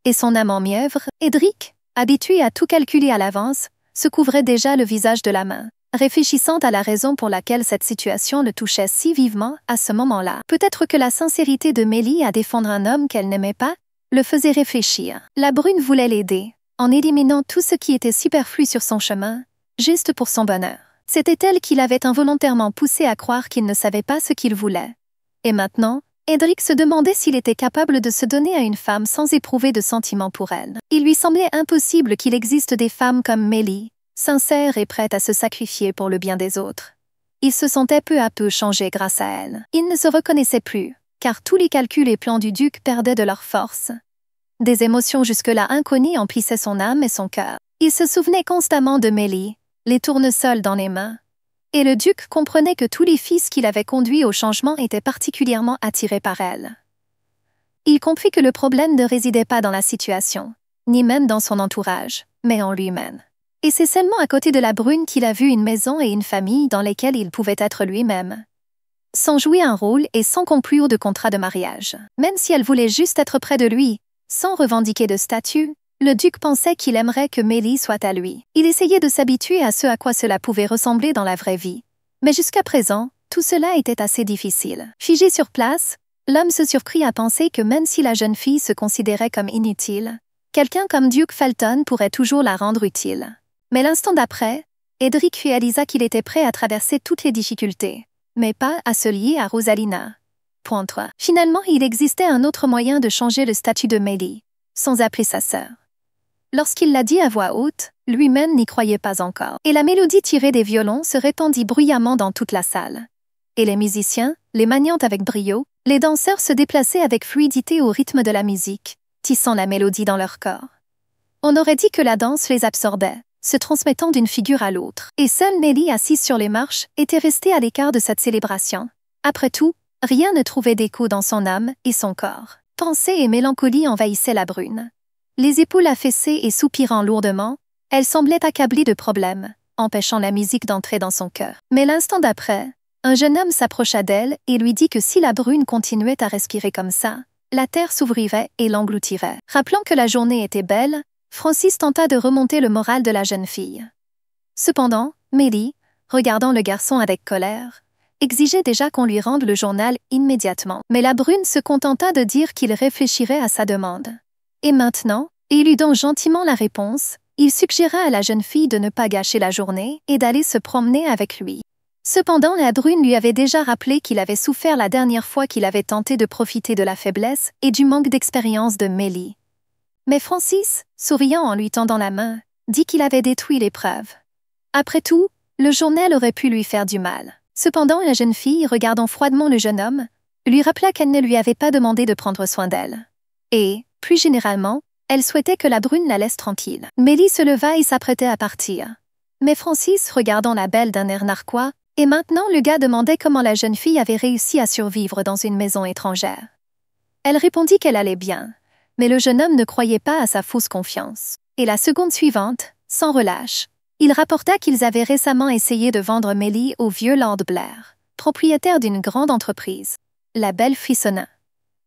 Et son amant mièvre, Edric, habitué à tout calculer à l'avance, se couvrait déjà le visage de la main, réfléchissant à la raison pour laquelle cette situation le touchait si vivement à ce moment-là. Peut-être que la sincérité de Mélie à défendre un homme qu'elle n'aimait pas le faisait réfléchir. La brune voulait l'aider, en éliminant tout ce qui était superflu sur son chemin, juste pour son bonheur. C'était elle qui l'avait involontairement poussé à croire qu'il ne savait pas ce qu'il voulait. Et maintenant, Edric se demandait s'il était capable de se donner à une femme sans éprouver de sentiments pour elle. Il lui semblait impossible qu'il existe des femmes comme Mélie, sincères et prêtes à se sacrifier pour le bien des autres. Il se sentait peu à peu changé grâce à elle. Il ne se reconnaissait plus, car tous les calculs et plans du duc perdaient de leur force. Des émotions jusque-là inconnues emplissaient son âme et son cœur. Il se souvenait constamment de Mélie, les tournesols dans les mains. Et le duc comprenait que tous les fils qu'il avait conduits au changement étaient particulièrement attirés par elle. Il comprit que le problème ne résidait pas dans la situation, ni même dans son entourage, mais en lui-même. Et c'est seulement à côté de la brune qu'il a vu une maison et une famille dans lesquelles il pouvait être lui-même, sans jouer un rôle et sans conclure de contrat de mariage. Même si elle voulait juste être près de lui, sans revendiquer de statut, le duc pensait qu'il aimerait que Mélie soit à lui. Il essayait de s'habituer à ce à quoi cela pouvait ressembler dans la vraie vie. Mais jusqu'à présent, tout cela était assez difficile. Figé sur place, l'homme se surprit à penser que même si la jeune fille se considérait comme inutile, quelqu'un comme Duke Felton pourrait toujours la rendre utile. Mais l'instant d'après, Edric réalisa qu'il était prêt à traverser toutes les difficultés, mais pas à se lier à Rosalina. Point 3. Finalement, il existait un autre moyen de changer le statut de Mélie, sans appeler sa sœur. Lorsqu'il l'a dit à voix haute, lui-même n'y croyait pas encore. Et la mélodie tirée des violons se répandit bruyamment dans toute la salle. Et les musiciens, les maniant avec brio, les danseurs se déplaçaient avec fluidité au rythme de la musique, tissant la mélodie dans leur corps. On aurait dit que la danse les absorbait, se transmettant d'une figure à l'autre. Et seule Mélie, assise sur les marches, était restée à l'écart de cette célébration. Après tout, rien ne trouvait d'écho dans son âme et son corps. Pensée et mélancolie envahissaient la brune. Les épaules affaissées et soupirant lourdement, elle semblait accablée de problèmes, empêchant la musique d'entrer dans son cœur. Mais l'instant d'après, un jeune homme s'approcha d'elle et lui dit que si la brune continuait à respirer comme ça, la terre s'ouvrirait et l'engloutirait. Rappelant que la journée était belle, Francis tenta de remonter le moral de la jeune fille. Cependant, Mélie, regardant le garçon avec colère, exigeait déjà qu'on lui rende le journal immédiatement. Mais la brune se contenta de dire qu'il réfléchirait à sa demande. Et maintenant, éludant gentiment la réponse, il suggéra à la jeune fille de ne pas gâcher la journée et d'aller se promener avec lui. Cependant, la brune lui avait déjà rappelé qu'il avait souffert la dernière fois qu'il avait tenté de profiter de la faiblesse et du manque d'expérience de Mélie. Mais Francis, souriant en lui tendant la main, dit qu'il avait détruit l'épreuve. Après tout, le journal aurait pu lui faire du mal. Cependant, la jeune fille, regardant froidement le jeune homme, lui rappela qu'elle ne lui avait pas demandé de prendre soin d'elle. Et, plus généralement, elle souhaitait que la brune la laisse tranquille. Mélie se leva et s'apprêtait à partir. Mais Francis, regardant la belle d'un air narquois, et maintenant le gars demandait comment la jeune fille avait réussi à survivre dans une maison étrangère. Elle répondit qu'elle allait bien, mais le jeune homme ne croyait pas à sa fausse confiance. Et la seconde suivante, sans relâche, il rapporta qu'ils avaient récemment essayé de vendre Mélie au vieux Lord Blair, propriétaire d'une grande entreprise. La belle frissonna.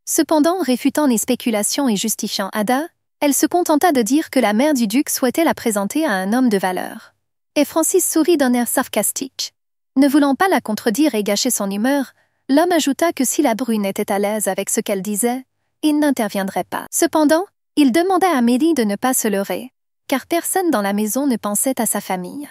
Cependant, réfutant les spéculations et justifiant Ada, elle se contenta de dire que la mère du duc souhaitait la présenter à un homme de valeur. Et Francis sourit d'un air sarcastique. Ne voulant pas la contredire et gâcher son humeur, l'homme ajouta que si la brune était à l'aise avec ce qu'elle disait, il n'interviendrait pas. Cependant, il demanda à Mélie de ne pas se leurrer, car personne dans la maison ne pensait à sa famille.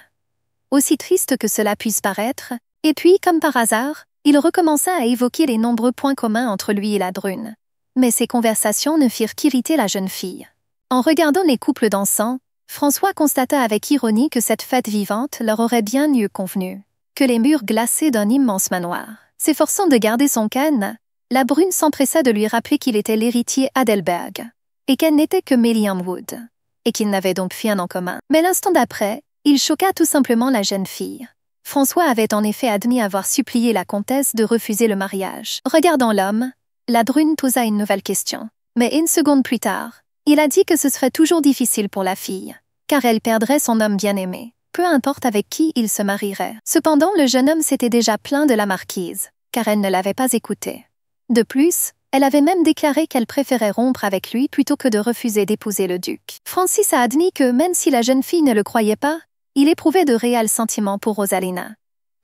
Aussi triste que cela puisse paraître, et puis, comme par hasard, il recommença à évoquer les nombreux points communs entre lui et la brune. Mais ces conversations ne firent qu'irriter la jeune fille. En regardant les couples dansant, François constata avec ironie que cette fête vivante leur aurait bien mieux convenu que les murs glacés d'un immense manoir. S'efforçant de garder son calme, la brune s'empressa de lui rappeler qu'il était l'héritier Adelberg, et qu'elle n'était que Mélie Wood, et qu'ils n'avaient donc rien en commun. Mais l'instant d'après, il choqua tout simplement la jeune fille. François avait en effet admis avoir supplié la comtesse de refuser le mariage. Regardant l'homme, la brune posa une nouvelle question. Mais une seconde plus tard, il a dit que ce serait toujours difficile pour la fille, car elle perdrait son homme bien-aimé, peu importe avec qui il se marierait. Cependant, le jeune homme s'était déjà plaint de la marquise, car elle ne l'avait pas écouté. De plus, elle avait même déclaré qu'elle préférait rompre avec lui plutôt que de refuser d'épouser le duc. Francis a admis que même si la jeune fille ne le croyait pas, il éprouvait de réels sentiments pour Rosalina.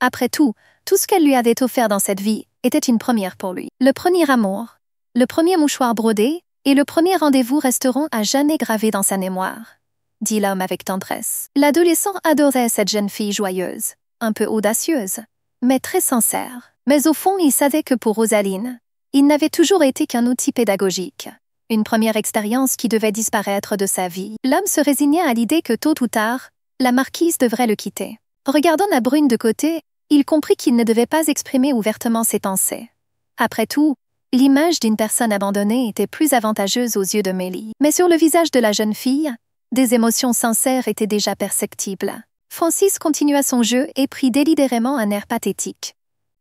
Après tout ce qu'elle lui avait offert dans cette vie était une première pour lui. Le premier amour, le premier mouchoir brodé et le premier rendez-vous resteront à jamais gravés dans sa mémoire. dit l'homme avec tendresse. L'adolescent adorait cette jeune fille joyeuse, un peu audacieuse, mais très sincère. Mais au fond, il savait que pour Rosaline, il n'avait toujours été qu'un outil pédagogique, une première expérience qui devait disparaître de sa vie. L'homme se résignait à l'idée que tôt ou tard, la marquise devrait le quitter. Regardant la brune de côté, il comprit qu'il ne devait pas exprimer ouvertement ses pensées. Après tout, l'image d'une personne abandonnée était plus avantageuse aux yeux de Mélie. Mais sur le visage de la jeune fille, des émotions sincères étaient déjà perceptibles. Francis continua son jeu et prit délibérément un air pathétique.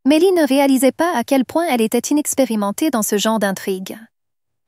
Mélie ne réalisait pas à quel point elle était inexpérimentée dans ce genre d'intrigue.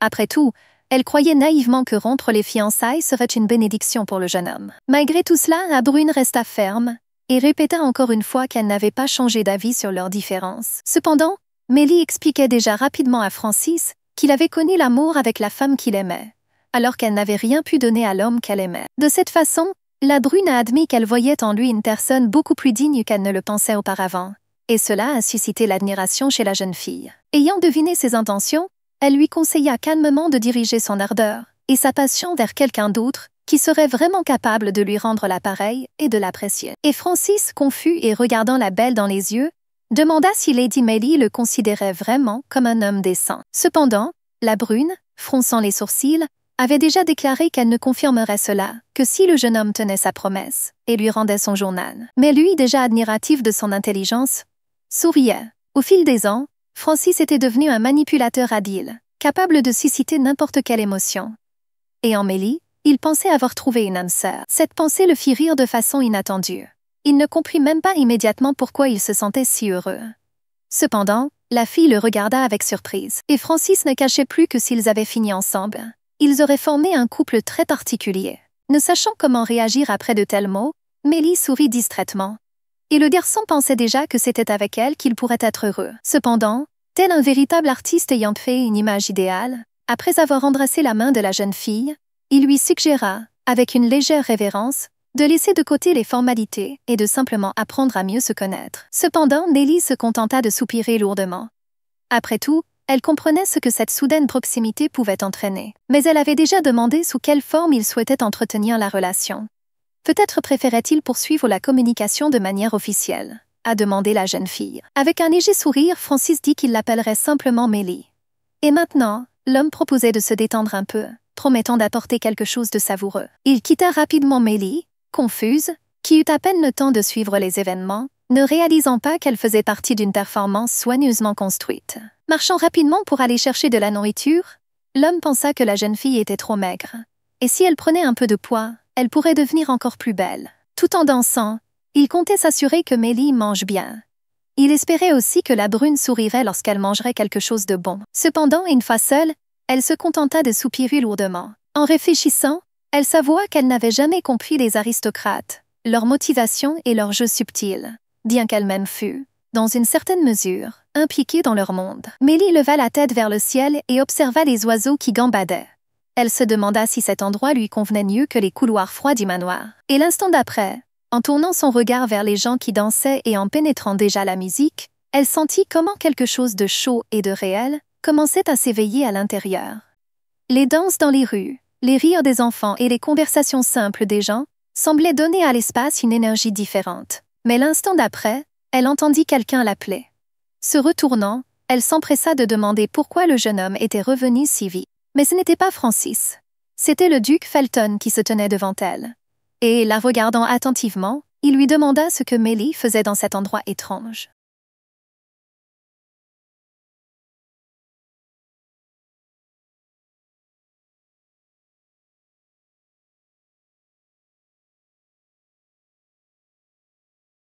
Après tout, elle croyait naïvement que rompre les fiançailles serait une bénédiction pour le jeune homme. Malgré tout cela, la brune resta ferme et répéta encore une fois qu'elle n'avait pas changé d'avis sur leurs différences. Cependant, Mélie expliquait déjà rapidement à Francis qu'il avait connu l'amour avec la femme qu'il aimait, alors qu'elle n'avait rien pu donner à l'homme qu'elle aimait. De cette façon, la brune a admis qu'elle voyait en lui une personne beaucoup plus digne qu'elle ne le pensait auparavant, et cela a suscité l'admiration chez la jeune fille. Ayant deviné ses intentions, elle lui conseilla calmement de diriger son ardeur et sa passion vers quelqu'un d'autre qui serait vraiment capable de lui rendre l'appareil et de l'apprécier. Et Francis, confus et regardant la belle dans les yeux, demanda si Lady Mélie le considérait vraiment comme un homme décent. Cependant, la brune, fronçant les sourcils, avait déjà déclaré qu'elle ne confirmerait cela que si le jeune homme tenait sa promesse et lui rendait son journal. Mais lui, déjà admiratif de son intelligence, souriait. Au fil des ans, Francis était devenu un manipulateur habile, capable de susciter n'importe quelle émotion. Et en Mélie, il pensait avoir trouvé une âme sœur. Cette pensée le fit rire de façon inattendue. Il ne comprit même pas immédiatement pourquoi il se sentait si heureux. Cependant, la fille le regarda avec surprise, et Francis ne cachait plus que s'ils avaient fini ensemble, ils auraient formé un couple très particulier. Ne sachant comment réagir après de tels mots, Mélie sourit distraitement. Et le garçon pensait déjà que c'était avec elle qu'il pourrait être heureux. Cependant, tel un véritable artiste ayant fait une image idéale, après avoir embrassé la main de la jeune fille, il lui suggéra, avec une légère révérence, de laisser de côté les formalités et de simplement apprendre à mieux se connaître. Cependant, Mélie se contenta de soupirer lourdement. Après tout, elle comprenait ce que cette soudaine proximité pouvait entraîner. Mais elle avait déjà demandé sous quelle forme il souhaitait entretenir la relation. Peut-être préférait-il poursuivre la communication de manière officielle, a demandé la jeune fille. Avec un léger sourire, Francis dit qu'il l'appellerait simplement Mélie. Et maintenant, l'homme proposait de se détendre un peu, promettant d'apporter quelque chose de savoureux. Il quitta rapidement Mélie, confuse, qui eut à peine le temps de suivre les événements, ne réalisant pas qu'elle faisait partie d'une performance soigneusement construite. Marchant rapidement pour aller chercher de la nourriture, l'homme pensa que la jeune fille était trop maigre. Et si elle prenait un peu de poids, elle pourrait devenir encore plus belle. Tout en dansant, il comptait s'assurer que Mélie mange bien. Il espérait aussi que la brune sourirait lorsqu'elle mangerait quelque chose de bon. Cependant, une fois seule, elle se contenta de soupirer lourdement. En réfléchissant, elle s'avoua qu'elle n'avait jamais compris les aristocrates, leur motivation et leur jeu subtil, bien qu'elle-même fût, dans une certaine mesure, impliquée dans leur monde. Mélie leva la tête vers le ciel et observa les oiseaux qui gambadaient. Elle se demanda si cet endroit lui convenait mieux que les couloirs froids du manoir. Et l'instant d'après, en tournant son regard vers les gens qui dansaient et en pénétrant déjà la musique, elle sentit comment quelque chose de chaud et de réel commençait à s'éveiller à l'intérieur. Les danses dans les rues, les rires des enfants et les conversations simples des gens semblaient donner à l'espace une énergie différente. Mais l'instant d'après, elle entendit quelqu'un l'appeler. Se retournant, elle s'empressa de demander pourquoi le jeune homme était revenu si vite. Mais ce n'était pas Francis. C'était le duc Felton qui se tenait devant elle. Et, la regardant attentivement, il lui demanda ce que Mélie faisait dans cet endroit étrange.